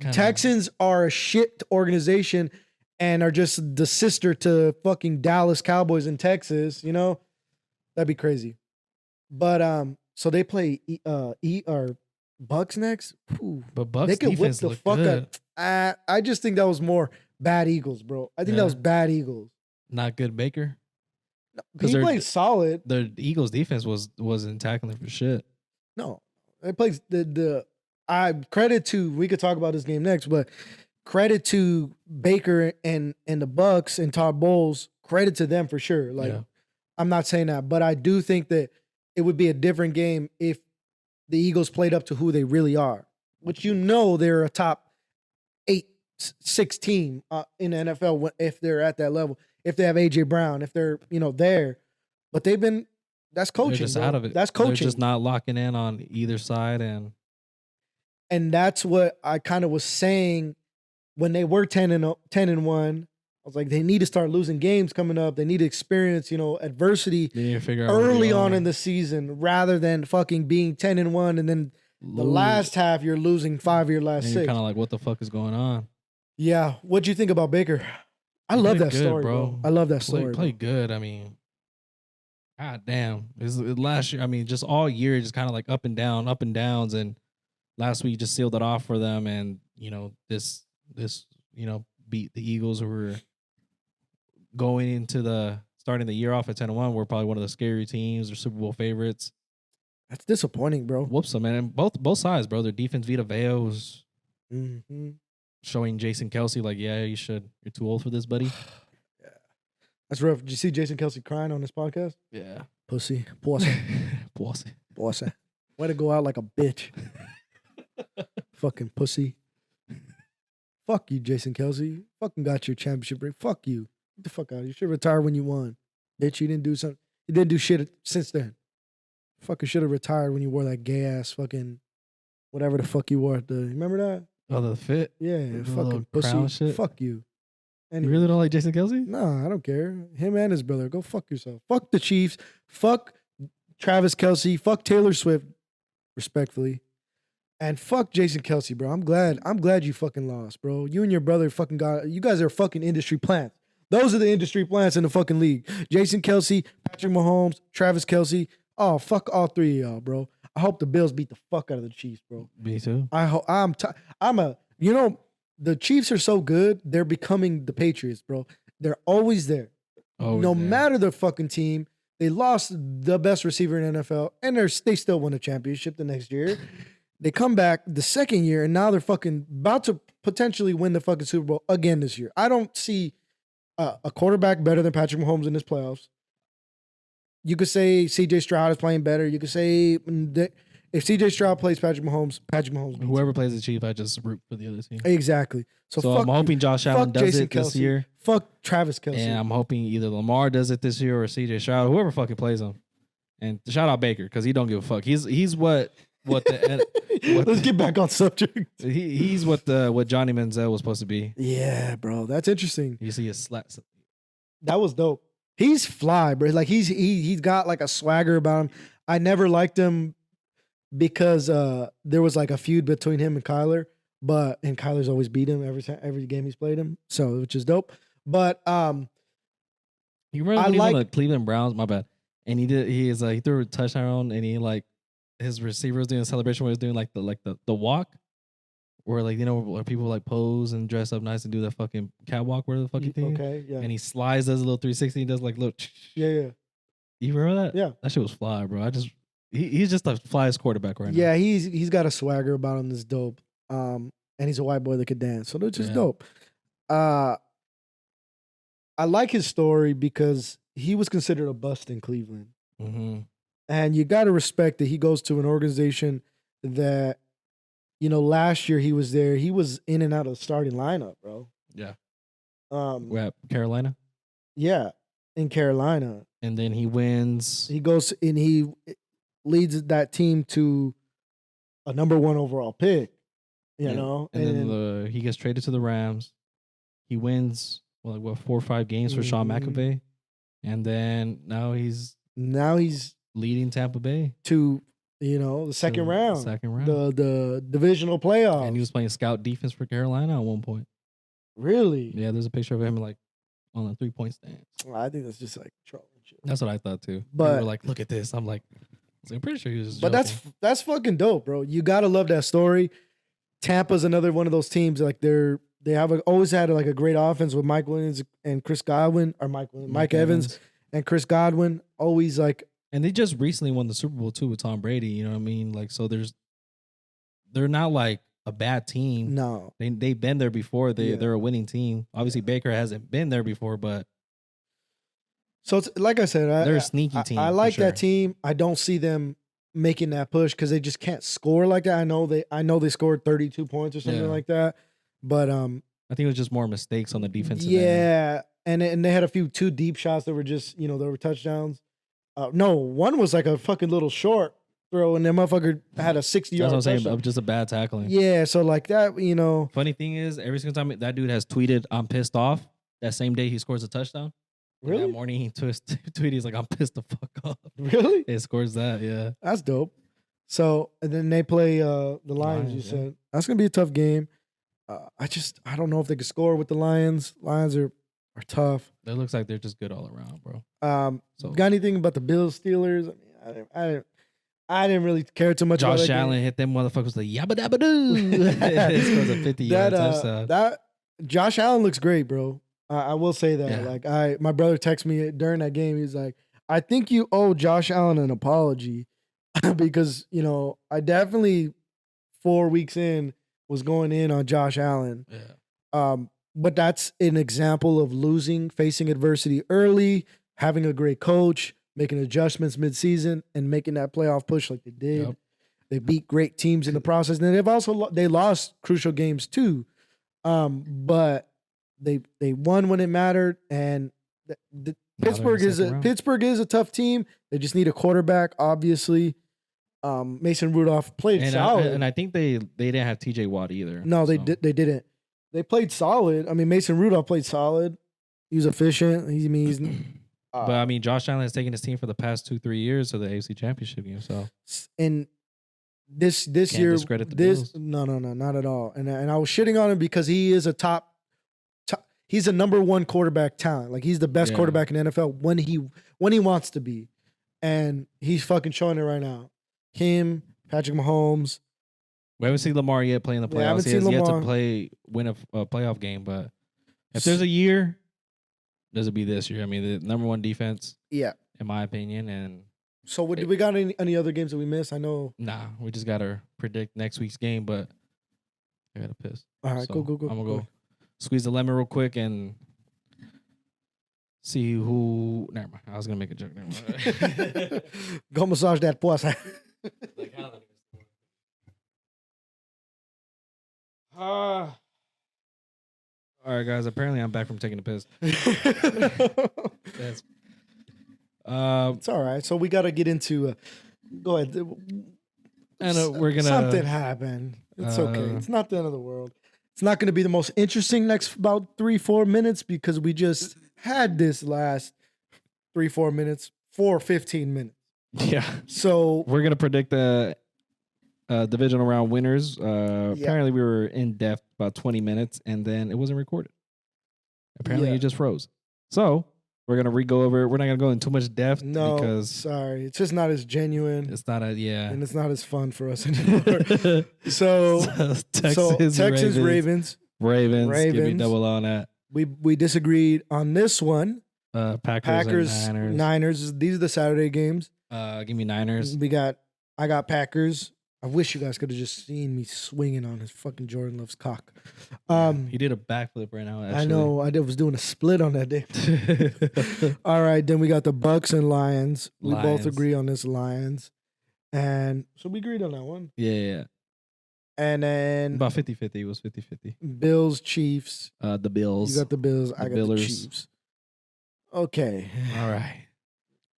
Texans are a shit organization and are just the sister to fucking Dallas Cowboys in Texas, you know? That'd be crazy. But so they play or Bucks next. Ooh,
But Bucks
they could whip
defense
the
look
fuck
good.
up. I just think that was more bad Eagles, bro. I think that was bad Eagles.
Not good Baker.
He played solid.
The Eagles defense wasn't tackling for shit.
No, they played we could talk about this game next, but credit to Baker and the Bucks and Todd Bowles. Credit to them for sure. Like I'm not saying that, but I do think that it would be a different game if the Eagles played up to who they really are, which they're a top 8-6 team in the NFL if they're at that level. If they have AJ Brown, if they're there, but that's coaching.
They're just out of it.
That's coaching.
They're just not locking in on either side,
and that's what I kind of was saying when they were 10-1. I was like, they need to start losing games coming up. They need to experience, adversity early on in the season rather than fucking being 10-1 and then the last half you're losing 5 of your last 6.
You're kind of like, what the fuck is going on?
Yeah. What'd you think about Baker? I love that story, bro. I love that story.
Play good. I mean, god damn. Last year, I mean, just all year, just kind of like up and downs. And last week just sealed it off for them. And, this beat the Eagles who were going into starting the year off at 10-1. We're probably one of the scary teams. They're Super Bowl favorites.
That's disappointing, bro.
Whoops, man. And both sides, bro. Their defense, Vita Vea was showing Jason Kelsey like, yeah, you're too old for this, buddy.
Yeah. That's rough. Did you see Jason Kelsey crying on this podcast?
Yeah.
Pussy. Way to go out like a bitch. Fucking pussy. Fuck you, Jason Kelsey. Fucking got your championship ring. Fuck you. Get the fuck out. You should retire when you won. Bitch, you didn't do something. You didn't do shit since then. Fucking should have retired when you wore that gay ass fucking whatever the fuck you wore. You remember that?
Oh, the fit?
Yeah, fucking pussy. Shit. Fuck you.
Anyways. You really don't like Jason Kelsey?
No, I don't care. Him and his brother. Go fuck yourself. Fuck the Chiefs. Fuck Travis Kelsey. Fuck Taylor Swift. Respectfully. And fuck Jason Kelsey, bro. I'm glad you fucking lost, bro. You and your brother you guys are fucking industry plants. Those are the industry plants in the fucking league. Jason Kelsey, Patrick Mahomes, Travis Kelsey. Oh, fuck all 3 of y'all, bro. I hope the Bills beat the fuck out of the Chiefs, bro.
Me too.
The Chiefs are so good, they're becoming the Patriots, bro. They're always there. No matter the fucking team, they lost the best receiver in NFL, and they still won a championship the next year. They come back the second year, and now they're fucking about to potentially win the fucking Super Bowl again this year. I don't see a quarterback better than Patrick Mahomes in this playoffs. You could say C.J. Stroud is playing better. You could say that if C.J. Stroud plays Patrick Mahomes beats
whoever plays the Chiefs, I just root for the other team.
Exactly. So
I'm hoping Josh Allen does it this year.
Fuck Travis Kelsey.
And I'm hoping either Lamar does it this year or C.J. Stroud, whoever fucking plays him. And shout out Baker because he don't give a fuck. He's what
let's get back on subject.
He's what Johnny Manziel was supposed to be.
Yeah, bro, that's interesting.
You see his slats.
That was dope. He's fly, bro. Like he's got like a swagger about him. I never liked him because there was like a feud between him and Kyler, and Kyler's always beat him every game he's played him. So which is dope. But
you remember when he won the Cleveland Browns? My bad. And he threw a touchdown and he like his receiver was doing a celebration where he was doing like the walk. Where where people like pose and dress up nice and do that fucking catwalk, where the fucking thing.
Okay, yeah.
And he slides, does a little 360, and does like little.
Yeah.
You remember that?
Yeah.
That shit was fly, bro. He's just the flyest quarterback right now.
Yeah, he's got a swagger about him that's dope. And he's a white boy that could dance, so that's just dope. I like his story because he was considered a bust in Cleveland, and you got to respect that he goes to an organization that. Last year he was there. He was in and out of the starting lineup, bro.
Yeah. We're at Carolina?
Yeah, in Carolina.
And then he wins.
He goes and he leads that team to a number 1 overall pick, you know?
And then he gets traded to the Rams. He wins well, like what 4 or 5 games for Sean McAvey, and then now he's
leading
Tampa Bay
to the second round, the divisional playoff,
and he was playing scout defense for Carolina at one point.
Really?
Yeah, there's a picture of him like on a 3-point stance.
I think that's just like trolling shit.
That's what I thought too.
But
we were like, look at this. I'm pretty sure he was.
But
joking.
that's fucking dope, bro. You gotta love that story. Tampa's another one of those teams like they have always had like a great offense with Mike Williams and Chris Godwin, or Mike Evans and Chris Godwin. Always like,
and they just recently won the Super Bowl too with Tom Brady. You know what I mean? Like, so they're not like a bad team.
No,
they've been there before. They're a winning team. Obviously, Baker hasn't been there before, but
so it's like I said,
they're a sneaky team.
I like that team. I don't see them making that push because they just can't score like that. I know they scored 32 points or something like that, but
I think it was just more mistakes on the defensive
end. And they had two deep shots that were just they were touchdowns. No, one was like a fucking little short throw, and that motherfucker had a 60-yard.
That's what I'm saying. Just a bad tackling.
Yeah, so like that,
Funny thing is, every single time that dude has tweeted, "I'm pissed off," that same day he scores a touchdown.
Really?
That morning he tweeted, he's like, "I'm pissed the fuck off."
Really?
It scores that, yeah.
That's dope. So, and then they play the Lions. You said that's gonna be a tough game. I don't know if they can score with the Lions. Lions are tough.
It looks like they're just good all around, bro.
Got anything about the Bills Steelers? I didn't really care too much.
Josh Allen hit them motherfuckers like yabba dabba doo. It scores a 50-yard touchdown.
That Josh Allen looks great, bro. I will say that. Yeah. Like my brother texted me during that game. He's like, I think you owe Josh Allen an apology because I definitely 4 weeks in was going in on Josh Allen.
Yeah.
But that's an example of facing adversity early, having a great coach, making adjustments mid-season, and making that playoff push like they did. Yep. They beat great teams in the process, and they lost crucial games too. But they won when it mattered, and Pittsburgh is a tough team. They just need a quarterback, obviously. Mason Rudolph played solid,
and I think they didn't have T.J. Watt either.
No, they didn't. They played solid. I mean, Mason Rudolph played solid. He was efficient.
But I mean, Josh Allen has taken his team for the past 2-3 years to the AFC Championship game. So,
and this year, Bills. No, not at all. And I was shitting on him because he is he's a number one quarterback talent. Like he's the best quarterback in the NFL when he wants to be, and he's fucking showing it right now. Him, Patrick Mahomes.
We haven't seen Lamar yet play in the playoffs. He has yet to win a playoff game. But if there's a year, does it be this year? I mean, the number one defense.
Yeah,
in my opinion. And
so, did we got any other games that we missed? I know.
Nah, we just gotta predict next week's game. But I gotta piss.
All right, go.
I'm gonna go squeeze the lemon real quick and see who. Never mind. I was gonna make a joke. Never mind.
Go massage that puss.
All right, guys. Apparently, I'm back from taking a piss.
It's all right. So we got to get into. Go ahead.
And we're gonna.
Something happened. It's okay. It's not the end of the world. It's not going to be the most interesting next about 3-4 minutes because we just had this last 3-4 minutes for 15 minutes.
Yeah.
So
we're gonna predict the divisional round winners. Apparently, we were in depth about 20 minutes, and then it wasn't recorded. Apparently, it just froze. So we're gonna re-go over it. We're not gonna go in too much depth.
No,
because
sorry, it's just not as genuine.
It's not
and it's not as fun for us anymore. so Texans, Ravens.
Give me double on that.
We disagreed on this one.
Packers,
Niners. These are the Saturday games.
Give me Niners.
I got Packers. I wish you guys could have just seen me swinging on his fucking Jordan Love's cock.
He did a backflip right now. Actually.
I know. I was doing a split on that day. All right, then we got the Bucks and Lions. We both agree on this Lions, and so we agreed on that one.
Yeah.
And then
about 50-50. It was 50-50.
Bills, Chiefs.
The Bills.
You got the Bills. I got the Chiefs. Okay.
All right.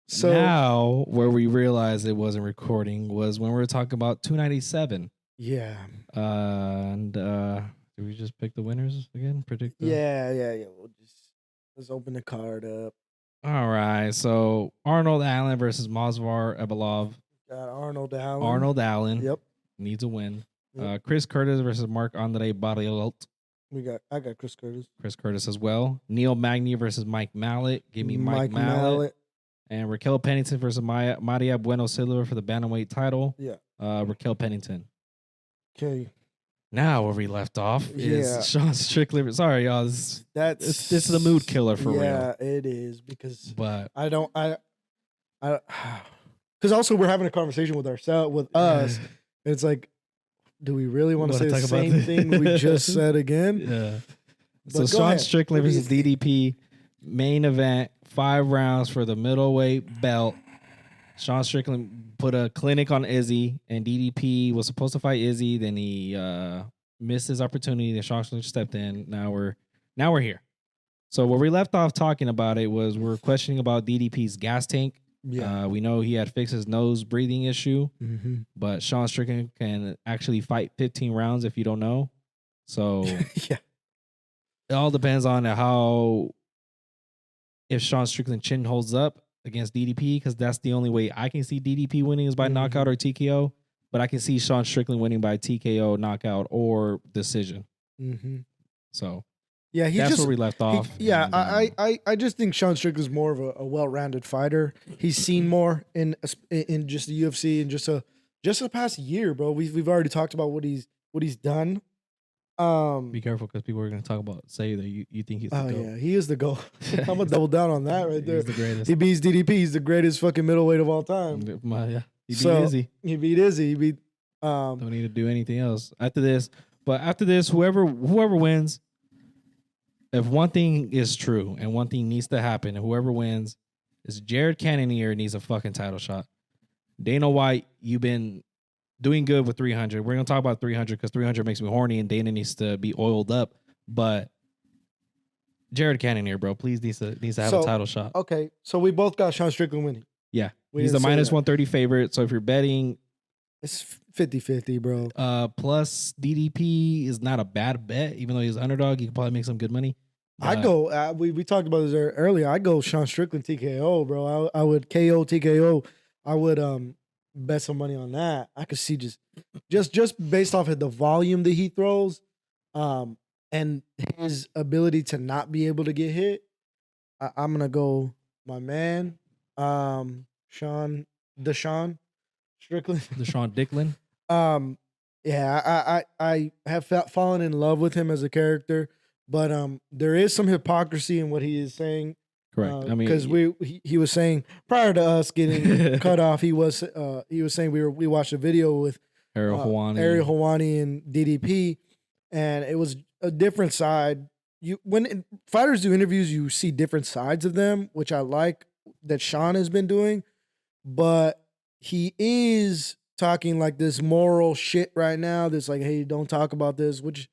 So
now, where we realized it wasn't recording was when we were talking about 297.
Yeah.
And did we just pick the winners again? Predict.
Yeah. Let's open the card up.
All right. So Arnold Allen versus Mazvar Ebalov.
Got Arnold Allen.
Arnold Allen.
Yep.
Needs a win.
Yep.
Chris Curtis versus Marc-Andre Barriault.
I got Chris Curtis.
Chris Curtis as well. Neil Magny versus Mike Mallet. Give me Mike Mallet. And Raquel Pennington versus Maria Bueno Silva for the bantamweight title.
Yeah.
Raquel Pennington.
Okay.
Now where we left off is Sean Strickland. Sorry, y'all. This is a mood killer for real.
Yeah, it is because
but
because also we're having a conversation with ourselves with us. And it's like, do we really want to say the same thing we just said again?
Yeah. So Sean Strickland versus DDP main event, 5 rounds for the middleweight belt. Sean Strickland put a clinic on Izzy, and DDP was supposed to fight Izzy. Then he missed his opportunity. Then Sean Strickland stepped in. Now we're here. So where we left off talking about it was we're questioning about DDP's gas tank.
Yeah.
We know he had fixed his nose breathing issue, but Sean Strickland can actually fight 15 rounds if you don't know. So
yeah,
it all depends on if Sean Strickland chin holds up against DDP, because that's the only way I can see DDP winning is by knockout or TKO. But I can see Sean Strickland winning by TKO, knockout, or decision. So
yeah,
that's where we left off.
I just think Sean Strickland's more of a well-rounded fighter. He's seen more in just the UFC and just the past year, bro. We've already talked about what he's done.
Be careful because people are going to talk about say that you think he's the GOAT.
Yeah, he is the GOAT. I'm gonna double down on that right there.
He's the greatest.
He beats DDP. He's the greatest fucking middleweight of all time.
Yeah, he beat Izzy.
He beat Izzy. He beat.
Don't need to do anything else after this. But after this, whoever wins, if one thing is true and one thing needs to happen, and whoever wins is Jared Cannonier needs a fucking title shot. Dana White, you've been doing good with 300. We're going to talk about 300 because 300 makes me horny and Dana needs to be oiled up. But Jared Cannonier, bro, please needs to have a title shot.
Okay, so we both got Sean Strickland winning.
Yeah. He's the minus 130 favorite. So if you're betting,
it's 50-50, bro.
Plus DDP is not a bad bet. Even though he's underdog, you can probably make some good money.
I go, we talked about this earlier. I go Sean Strickland TKO, bro. I would KO TKO. I would bet some money on that. I could see just based off of the volume that he throws, and his ability to not be able to get hit. I'm gonna go my man, Deshaun Strickland.
Deshaun Dicklin.
Yeah, I have fallen in love with him as a character, but there is some hypocrisy in what he is saying.
Correct. I mean,
because he was saying prior to us getting cut off, he was saying we watched a video with
Ariel Helwani
and DDP, and it was a different side. When fighters do interviews, you see different sides of them, which I like that Sean has been doing, but he is talking like this moral shit right now. That's like, hey, don't talk about this. Which,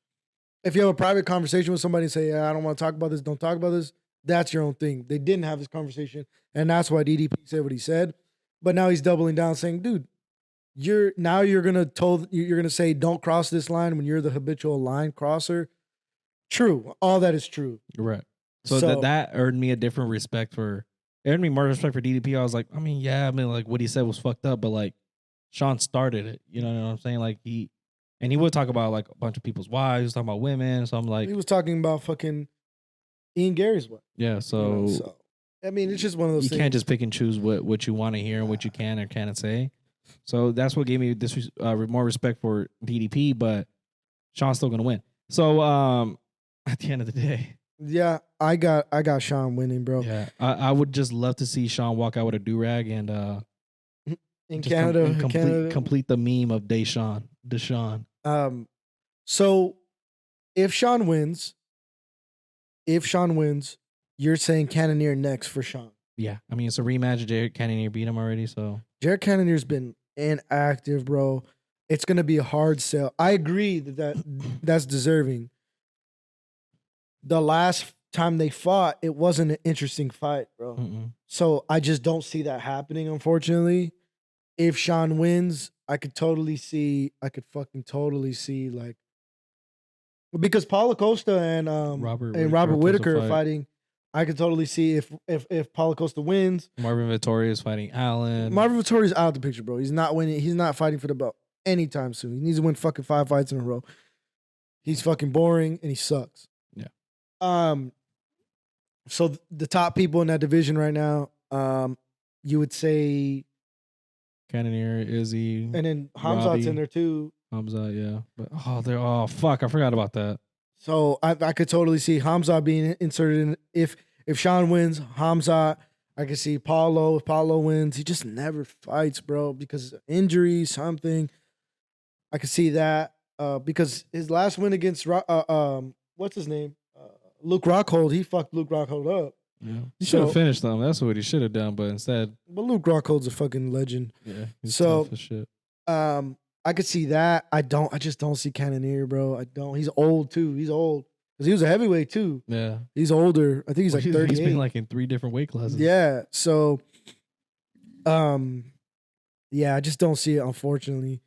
if you have a private conversation with somebody and say, I don't want to talk about this, don't talk about this. That's your own thing. They didn't have this conversation, and that's why DDP said what he said. But now he's doubling down, saying, "Dude, you're gonna say don't cross this line when you're the habitual line crosser." True, all that is true.
Right. So that earned me a different respect for. It earned me more respect for DDP. I was like, like what he said was fucked up, but like Sean started it. You know what I'm saying? Like he would talk about like a bunch of people's wives. He was talking about women. So I'm like,
he was talking about fucking Ian Gary's wife.
Yeah. So
I mean, it's just one of those things.
You can't just pick and choose what you want to hear and what you can or cannot say. So that's what gave me this more respect for DDP, but Sean's still gonna win. So at the end of the day,
yeah, I got Sean winning, bro.
Yeah, I would just love to see Sean walk out with a do-rag and
in Canada,
complete the meme of Deshaun.
So if Sean wins, you're saying Cannonier next for Sean.
Yeah, I mean it's a rematch. Jared Cannonier beat him already, so
Jared Cannonier's been inactive, bro. It's gonna be a hard sell. I agree that's deserving. The last time they fought, it wasn't an interesting fight, bro. So I just don't see that happening, unfortunately. If Sean wins, I could fucking totally see like, because Paulo Costa and Robert Whitaker are fighting I could totally see if Paulo Costa wins.
Marvin Vettori is fighting Allen.
Marvin Vettori's out of the picture, bro. He's not winning. He's not fighting for the belt anytime soon. He needs to win fucking 5 fights in a row. He's fucking boring and he sucks.
Yeah.
So the top people in that division right now, you would say
Cannonier, Izzy,
and then Hamzat's
Robbie.
in there too.
Hamza, yeah. But fuck, I forgot about that.
So I could totally see Hamza being inserted in. If Sean wins, Hamza, I could see Paulo. If Paulo wins, he just never fights, bro, because of injury, something. I could see that because his last win against what's his name, Luke Rockhold, he fucked Luke Rockhold up.
Yeah, he should have finished them. That's what he should have done, but instead.
But Luke Rockhold's a fucking legend.
Yeah, he's
so
tough as shit.
I could see that. I just don't see Cannonier, bro. I don't. He's old too. He's old because he was a heavyweight too.
Yeah,
he's older. I think he's like 38.
He's been like in 3 different weight classes.
Yeah. So, yeah, I just don't see it, unfortunately.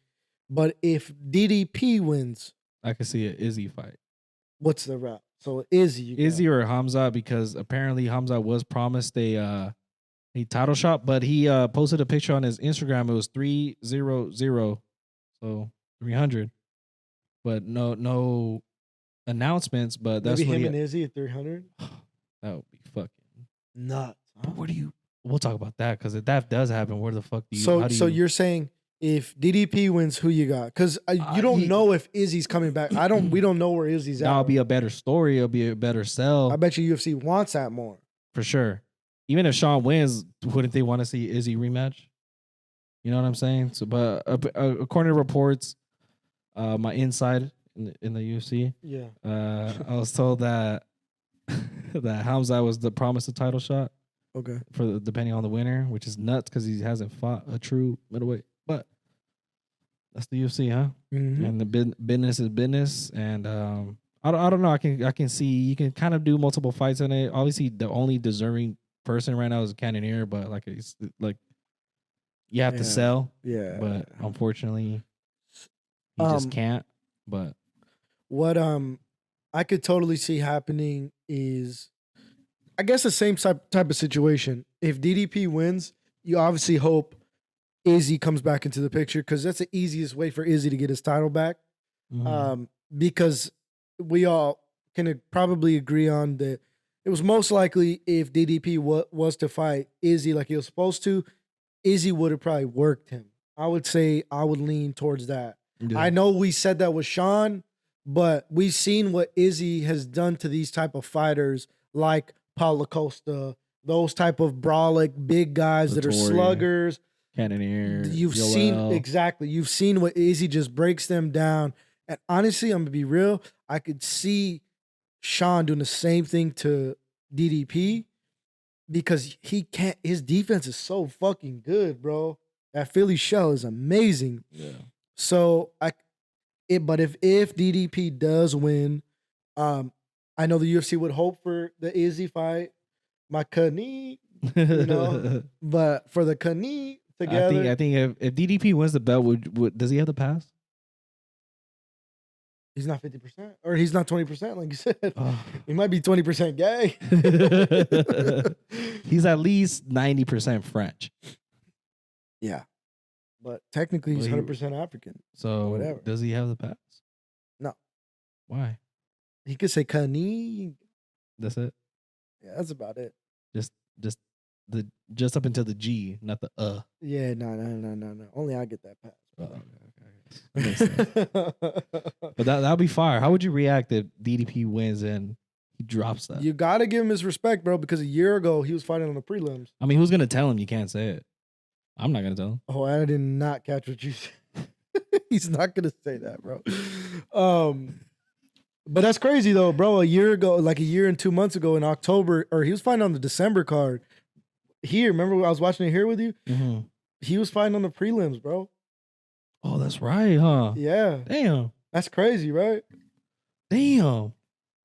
But if DDP wins,
I could see an Izzy fight.
What's the route? So Izzy
or Hamza, because apparently Hamza was promised a title shot, but he posted a picture on his Instagram. It was 300. So 300, but no announcements. But that's
maybe
what
him and Izzy at 300.
That would be fucking
nuts. Huh?
We'll talk about that because if that does happen, where the fuck do you?
So you're saying if DDP wins, who you got? Because you don't know if Izzy's coming back. We don't know where Izzy's at.
That'll be a better story. It'll be a better sell.
I bet you UFC wants that more
for sure. Even if Sean wins, wouldn't they want to see Izzy rematch? You know what I'm saying? So, but according to reports, my inside in the UFC,
yeah,
I was told that that Hamza was the promised title shot.
Okay,
depending on the winner, which is nuts because he hasn't fought a true middleweight. But that's the UFC, huh?
Mm-hmm.
And the business is business. And I don't know. I can see you can kind of do multiple fights in it. Obviously, the only deserving person right now is Cannonier, but it's like. You have to sell, but unfortunately, he just can't. But
what I could totally see happening is, I guess, the same type of situation. If DDP wins, you obviously hope Izzy comes back into the picture because that's the easiest way for Izzy to get his title back.
Mm-hmm.
Because we all can probably agree on that it was most likely if DDP was to fight Izzy like he was supposed to, Izzy would have probably worked him. I would say I would lean towards that. Yeah. I know we said that with Sean, but we've seen what Izzy has done to these type of fighters like Paulo Costa, those type of brolic big guys that are sluggers.
Cannonier.
You've seen what Izzy just breaks them down. And honestly, I'm going to be real. I could see Sean doing the same thing to DDP. Because his defense is so fucking good, bro. That Philly shell is amazing.
Yeah.
So but if DDP does win, I know the UFC would hope for the Izzy fight, my Kani, but for the Kani together,
I think if DDP wins the belt, would does he have the pass?
He's not 50%, or he's not 20%, like you said. He might be 20% gay.
He's at least 90% French.
Yeah. But technically, he's 100% African.
So,
whatever.
Does he have the pass?
No.
Why?
He could say Kani.
That's it?
Yeah, that's about it.
Just up until the G, not the
Yeah, no. Only I get that pass.
Okay. That makes sense. But that'll be fire. How would you react if DDP wins and he drops that?
You gotta give him his respect, bro, because a year ago he was fighting on the prelims.
I mean, who's gonna tell him you can't say it? I'm not gonna tell him.
Oh, I did not catch what you said. He's not gonna say that, bro. But that's crazy though, bro. A year ago, like a year and 2 months ago in October, or he was fighting on the December card. Here, remember I was watching it here with you?
Mm-hmm.
He was fighting on the prelims, bro.
Oh, that's right, huh?
Yeah.
Damn.
That's crazy, right?
Damn.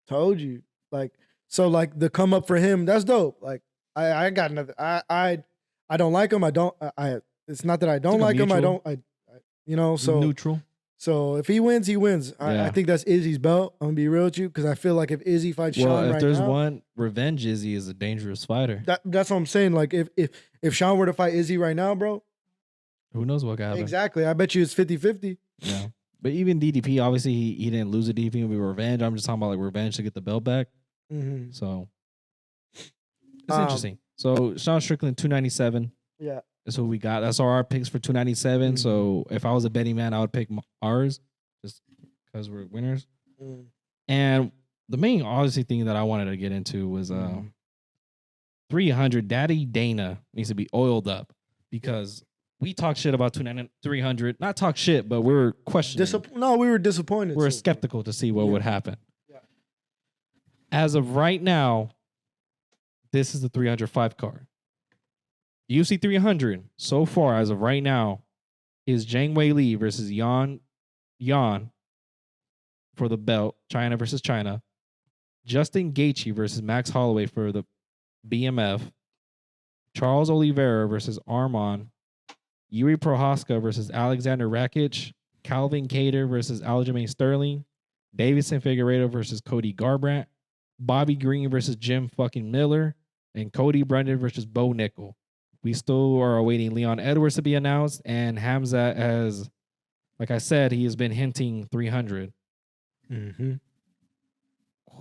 Told you. Like, so like the come up for him, that's dope. Like I got nothing. I don't like him. It's not that I don't like him. So
neutral.
So if he wins, he wins.
Yeah.
I think that's Izzy's belt. I'm gonna be real with you because I feel like if Izzy fights
Well,
Sean
if
right
there's
now,
one, revenge Izzy is a dangerous fighter.
that's what I'm saying. Like if Sean were to fight Izzy right now, bro,
Who knows what could happen?
exactly. I bet you it's 50-50.
Yeah. But even DDP, obviously, he didn't lose a DDP with revenge. I'm just talking about like revenge to get the belt back.
Mm-hmm.
So it's interesting. So Sean Strickland, 297.
Yeah.
That's what we got. That's our picks for 297.
Mhm.
So if I was a betting man, I would pick ours just because we're winners.
Mm.
And the main, obviously, thing that I wanted to get into was 300. Daddy Dana needs to be oiled up because we talk shit about 300. Not talk shit, but we're questioning.
No, we were disappointed.
We're
too.
skeptical to see what would happen.
Yeah.
As of right now, this is the 305 card. UFC 300 so far as of right now is Zhang Wei Li versus Yan for the belt, China versus China. Justin Gaethje versus Max Holloway for the BMF. Charles Oliveira versus Arman. Yuri Prohaska versus Alexander Rakic. Calvin Kattar versus Aljamain Sterling. Davison Figueiredo versus Cody Garbrandt. Bobby Green versus Jim fucking Miller. And Cody Brendan versus Bo Nickel. We still are awaiting Leon Edwards to be announced. And Hamza has, like I said, he has been hinting 300.
Mm-hmm.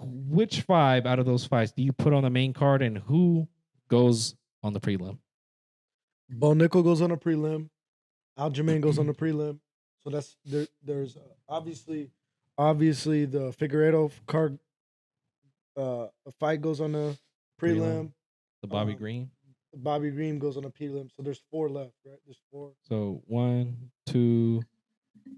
Which 5 out of those fights do you put on the main card and who goes on the prelim?
Bo Nickel goes on a prelim. Aljamain goes on the prelim. So that's there's obviously the Figueiredo card fight goes on the prelim.
The Bobby Green?
Bobby Green goes on a prelim. So there's 4 left, right? There's 4.
So 1, 2,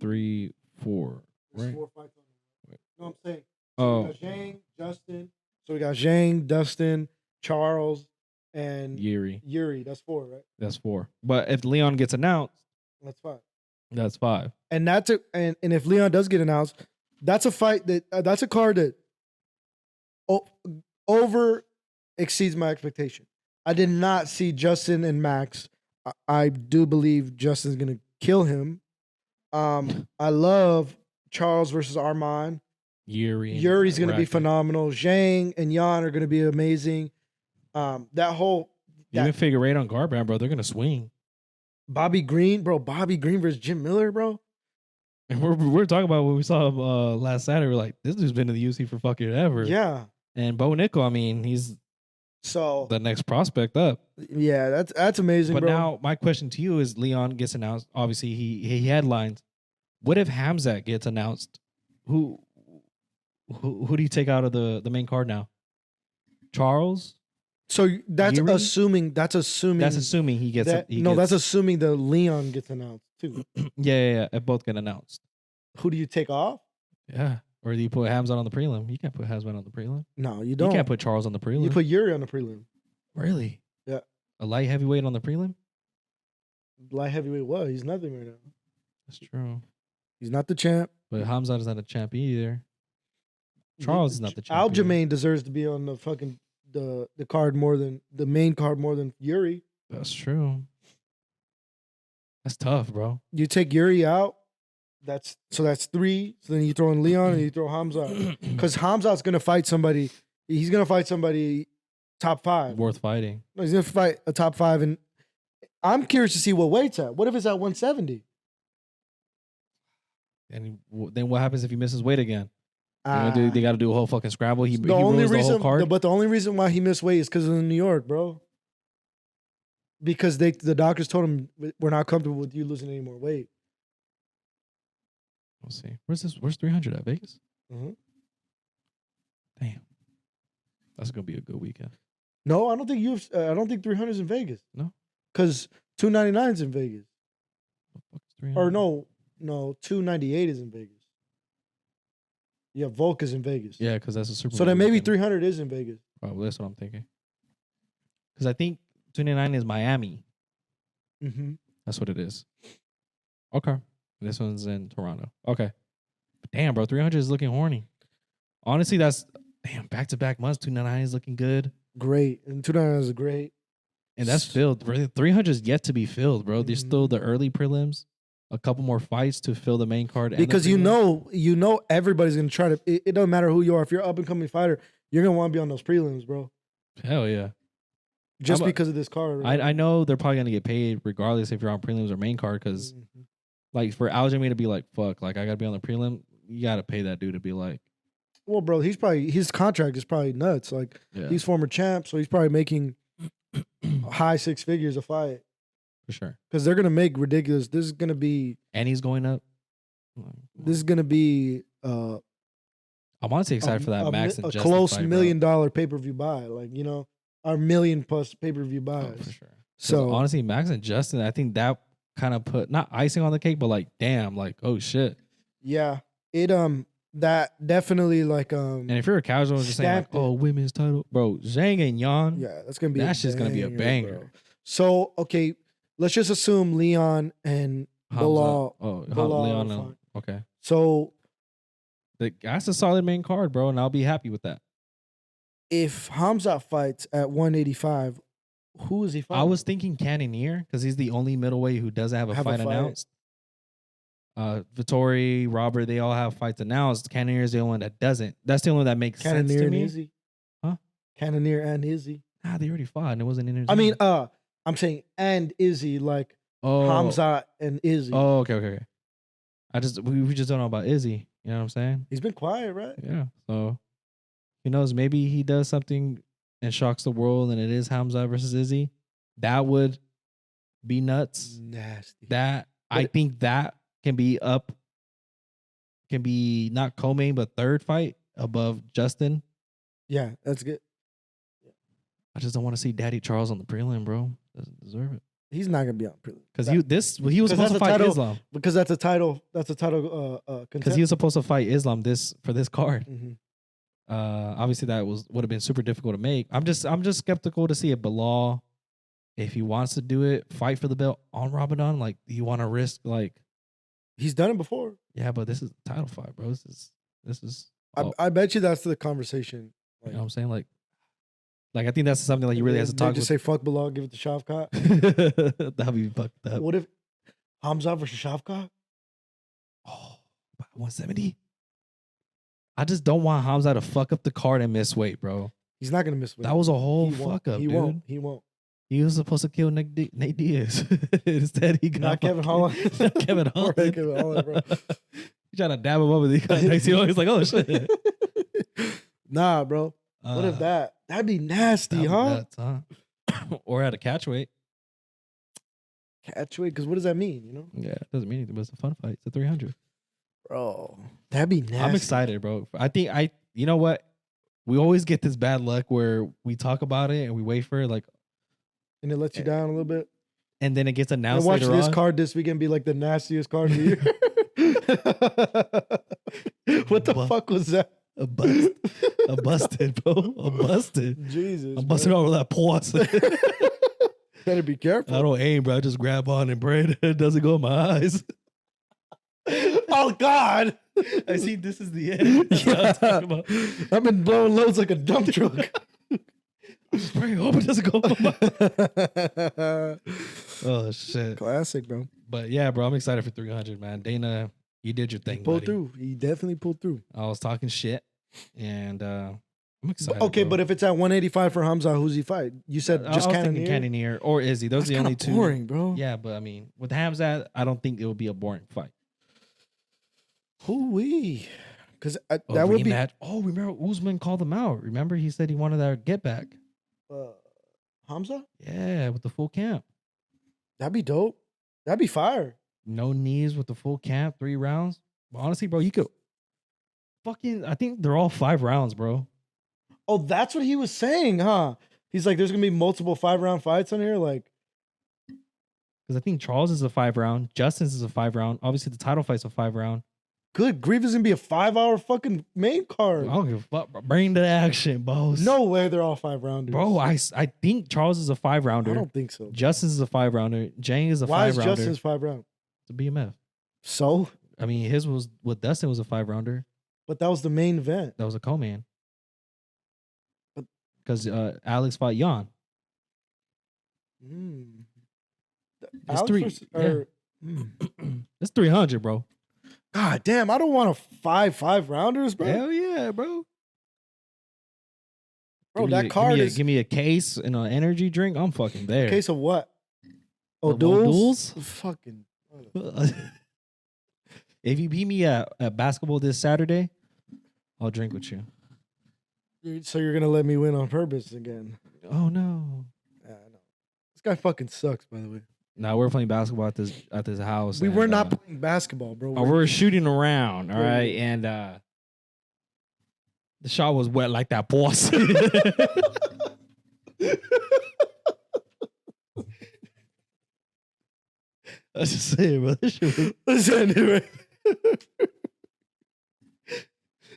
3, 4.
There's
Right?
4 fights on there. You know what I'm saying?
Oh,
We got Zhang, Justin. So we got Zhang, Dustin, Charles, and
Yuri.
That's 4, right?
That's 4. But if Leon gets announced,
That's 5.
that's 5.
And and if Leon does get announced, that's a fight that's a card that over exceeds my expectation. I did not see Justin and Max. I do believe Justin's gonna kill him. I love Charles versus Arman. Yuri's gonna be phenomenal. Zhang and Yan are gonna be amazing. Even
Figueiredo on Garbrandt, bro, they're gonna swing.
Bobby Green versus Jim Miller, bro.
And we're talking about what we saw last Saturday. We're like, this dude's been in the UFC for fucking ever.
Yeah.
And Bo Nickel, I mean, he's the next prospect up.
Yeah, that's amazing,
but
bro.
But now my question to you is, Leon gets announced. Obviously, he headlines. What if Hamzat gets announced? Who do you take out of the main card now? Charles?
So that's
Yuri?
assuming. That's assuming
he gets.
That's assuming the Leon gets announced too.
Yeah. If both get announced,
who do you take off?
Yeah, or do you put Hamzat on the prelim? You can't put Hamzat on the prelim.
No, you don't.
You can't put Charles on the prelim.
You put Yuri on the prelim.
Really?
Yeah.
A light heavyweight on the prelim?
Light heavyweight, what? He's nothing right now.
That's true.
He's not the champ.
But Hamzat is not a champ either. Charles is not the champ.
Aljamain deserves to be on the fucking the card more than the main card more than Yuri.
That's true. That's tough, bro.
You take Yuri out. That's 3. So then you throw in Leon and you throw Hamzat. Because Hamzat's gonna fight somebody. He's gonna fight somebody top 5.
Worth fighting.
No, he's gonna fight a top 5, and I'm curious to see what weight's at. What if it's at 170?
And then what happens if he misses weight again? They got to do a whole fucking scramble. He
the only
ruins
reason,
the whole card.
But the only reason why he missed weight is because of New York, bro. Because the doctors told him we're not comfortable with you losing any more weight.
We'll see. Where's 300 at Vegas?
Mm-hmm.
Damn, that's gonna be a good weekend.
No, I don't think 300 is in Vegas.
No,
because 299 is in Vegas. Or
300?
no, 298 is in Vegas. Yeah, Volk is in Vegas.
Yeah, because that's a Super Bowl.
So then maybe
weekend.
300 is in Vegas.
Probably that's what I'm thinking. Because I think 299 is Miami.
Mm-hmm.
That's what it is. Okay. This one's in Toronto. Okay. But damn, bro, 300 is looking horny. Honestly, that's back-to-back months. 299 is looking good.
Great. And 299 is great.
And that's filled. 300 is yet to be filled, bro. There's still the early prelims. a couple more fights to fill the main card.
Because you know everybody's gonna try to. It doesn't matter who you are. If you're an up and coming fighter, you're gonna want to be on those prelims, bro.
Hell yeah.
Just because of this card. Right?
I know they're probably gonna get paid regardless if you're on prelims or main card. Because like for Aljamain to be like, fuck, like I gotta be on the prelim, you gotta pay that dude to be like.
Well, bro, his contract is probably nuts. Like he's former champ, so he's probably making high six figures a fight.
For sure.
Because they're gonna make ridiculous. This is gonna be,
and he's going up.
This is gonna be.
I'm honestly excited for that Max and
a
Justin
close
fight,
$1 million pay-per-view buy. Like, you know, our $1 million+ pay-per-view buys.
Oh, for sure.
So
honestly, Max and Justin, I think that kind of put not icing on the cake, but like, damn, like, oh shit.
Yeah, it that definitely like
And if you're a casual, just saying like, oh, women's title, bro, Zhang and Yan.
Yeah, that's gonna be
that's just gonna be a banger.
Bro. So okay, let's just assume Leon and Bilal.
Leon. Okay.
So
that's a solid main card, bro, and I'll be happy with that.
If Hamza fights at 185, who is he fighting?
I was thinking Cannonier because he's the only middleweight who doesn't have a fight announced. Vittori, Robert, they all have fights announced. Cannonier is the only one that doesn't. That's the only one that makes sense to me.
Izzy.
Huh?
Cannonier and Izzy.
Nah, they already fought and it wasn't entertaining.
I mean, I'm saying and Izzy, like Hamza and Izzy.
Oh, okay. We just don't know about Izzy. You know what I'm saying?
He's been quiet, right?
Yeah. So who knows? Maybe he does something and shocks the world, and it is Hamza versus Izzy. That would be nuts.
Nasty.
I think that can be not co-main but third fight above Justin.
Yeah, that's good.
I just don't want to see Daddy Charles on the prelim, bro. Doesn't deserve it.
He's not gonna be on prelim
because he was supposed to fight Islam.
Because that's a title. Because
he was supposed to fight Islam for this card.
Mm-hmm.
Obviously that would have been super difficult to make. I'm just skeptical to see if Bilal, if he wants to do it, fight for the belt on Ramadan. Like, do you want to risk like?
He's done it before.
Yeah, but this is a title fight, bro. This is.
I bet you that's the conversation.
Like, you know what I'm saying? Like I think that's something like you really have to talk.
Just say fuck Bilal, give it to Shavkat.
That'd be fucked up.
What if Hamza versus Shavkat?
Oh, 170. I just don't want Hamza to fuck up the card and miss weight, bro.
He's not gonna miss weight.
That was a whole fuck up.
He won't.
He was supposed to kill Nate Diaz. Instead, he got
not Kevin Holland.
Not Kevin Holland.
Kevin Holland, bro.
He trying to dab him up, and he got next. He's like, oh shit.
Nah, bro. What if that'd be nasty, huh?
Or at a catch weight.
Catch weight, because what does that mean? You know?
Yeah, it doesn't mean anything, but it's a fun fight. It's a 300.
Bro, that'd be nasty.
I'm excited, bro. You know what? We always get this bad luck where we talk about it and we wait for it, like,
and it lets you down a little bit.
And then it gets announced.
And watch this card this weekend be like the nastiest card of the year. What the fuck was that?
A busted, bro. A busted.
Jesus.
I'm busting over that pause.
Better be careful.
I don't aim, bro. I just grab on and pray it doesn't go in my eyes.
Oh, God.
I see this is the end.
Yeah. I've been blowing loads like a dump truck.
Just pray, hope it doesn't go in my Oh, shit.
Classic, bro.
But yeah, bro, I'm excited for 300, man. Dana, you did your thing.
He pulled through. He definitely pulled through.
I was talking shit, and I'm excited.
Okay,
bro.
But if it's at 185 for Hamza, who's he fight? You said just
Cannonier or Izzy. Those are the only two.
Boring, bro.
Yeah, but I mean, with Hamza, I don't think it would be a boring fight.
Who-wee? Because that would be.
Oh, remember Usman called him out. Remember, he said he wanted that get back.
Hamza?
Yeah, with the full camp.
That'd be dope. That'd be fire.
No knees with the full camp, 3 rounds. But honestly, bro, you could I think they're all 5 rounds, bro.
Oh, that's what he was saying, huh? He's like, there's gonna be multiple 5-round fights on here, like.
Because I think Charles is a 5-round, Justin's is a 5-round. Obviously, the title fight's a 5-round.
Good grief, is gonna be a 5-hour fucking main card.
I don't give a fuck, bro. Bring the action, boss.
No way, they're all 5-rounders,
bro. I think Charles is a 5-rounder.
I don't think so.
Justin's is a 5-rounder. Jang is a 5-rounder.
Why is Justin's 5-round?
It's a BMF.
So,
I mean, his was with Dustin was a 5-rounder.
But that was the main event.
That was a co-man. Because Alex fought Yan.
Alex
It's 300, bro.
God damn, I don't want a 5 rounders, bro.
Hell yeah, bro.
Bro, that card is
give me a case and an energy drink. I'm fucking there.
case of what? Oh,
Of
duels?
duels?
Fucking.
If you beat me at basketball this Saturday, I'll drink with you.
So you're gonna let me win on purpose again?
Oh no.
Yeah, I know. This guy fucking sucks, by the way.
No, we're playing basketball at this house.
We
and,
were not playing basketball, bro.
we're shooting around, all
Yeah,
right,
yeah.
and the shot was wet like that, boss. I was just saying, bro. This shit was,
Listen, anyway.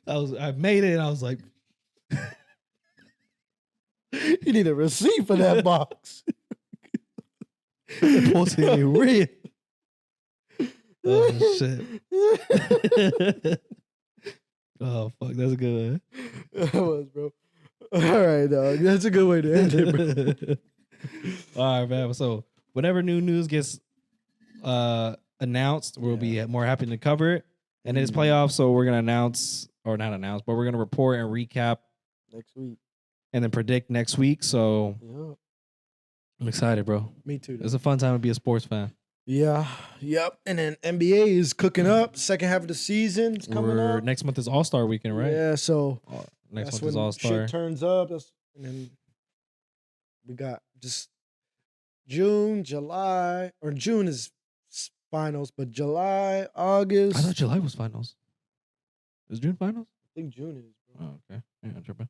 I made it, and I was like,
You need a receipt for that box.
the pussy ain't real. Oh shit. Oh fuck, that's a good
That was, bro. All right, dog. That's a good way to end it, bro.
one. All right, man. So whenever new news gets announced, we'll be more happy to cover it. And it's playoffs, so we're gonna announce, or not announce, but we're gonna report and recap
Next week.
and then predict next week. So
Yep.
I'm excited, bro.
Me too.
It's a fun time to be a sports fan.
Yeah. Yep. And then NBA is cooking up. Second half of the season is coming up.
Next month is All-Star weekend, right?
Yeah. So
Next
that's
month is
when
All-Star.
shit turns up. And then we got just June, July, or June is finals, but July, August.
I thought July was finals. Is June finals?
I think June is, bro.
Oh, okay. Yeah, tripping.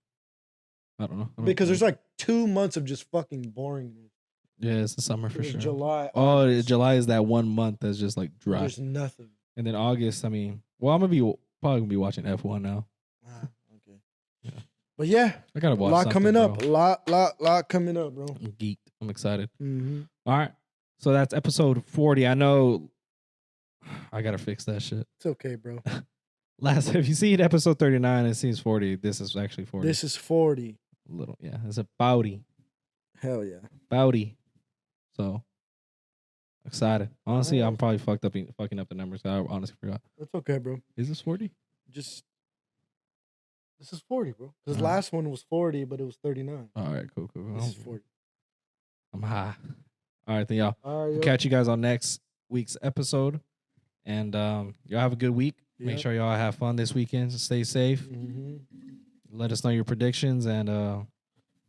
I don't know.
Because there's like 2 months of just fucking boringness.
Yeah, it's the summer for
There's
sure.
July.
Oh,
August,
July is that 1 month that's just like dry.
There's nothing.
And then August, I mean, well, I'm probably gonna be watching F1 now.
Okay.
Yeah.
But yeah,
I gotta
a
watch.
lot coming
something,
up.
bro.
Lot coming up, bro.
I'm geeked. I'm excited.
Mm-hmm.
All right, so that's episode 40. I know. I gotta fix that shit.
It's okay, bro.
If you see it, episode 39, it seems 40. This is actually 40.
This is 40.
A little, yeah. It's a bowdy.
Hell yeah.
Bowdy. So excited. Honestly,
Alright.
I'm probably fucking up the numbers. I honestly forgot.
That's okay, bro.
Is this 40?
Just this is 40, bro. Because
Alright.
last one was 40, but it was 39.
All right, cool.
This is 40.
I'm high. All right, then y'all.
All right,
We'll
yo.
catch you guys on next week's episode. And y'all have a good week. Make
Yep.
sure y'all have fun this weekend. Stay safe.
Mhm.
Let us know your predictions. And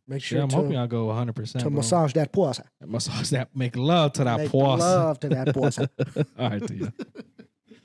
Make
yeah,
sure
I'm hoping y'all go 100%.
to
bro.
massage that pussy.
Massage that. Make love to that
Make
pussy.
love to that pussy.
All right, to you.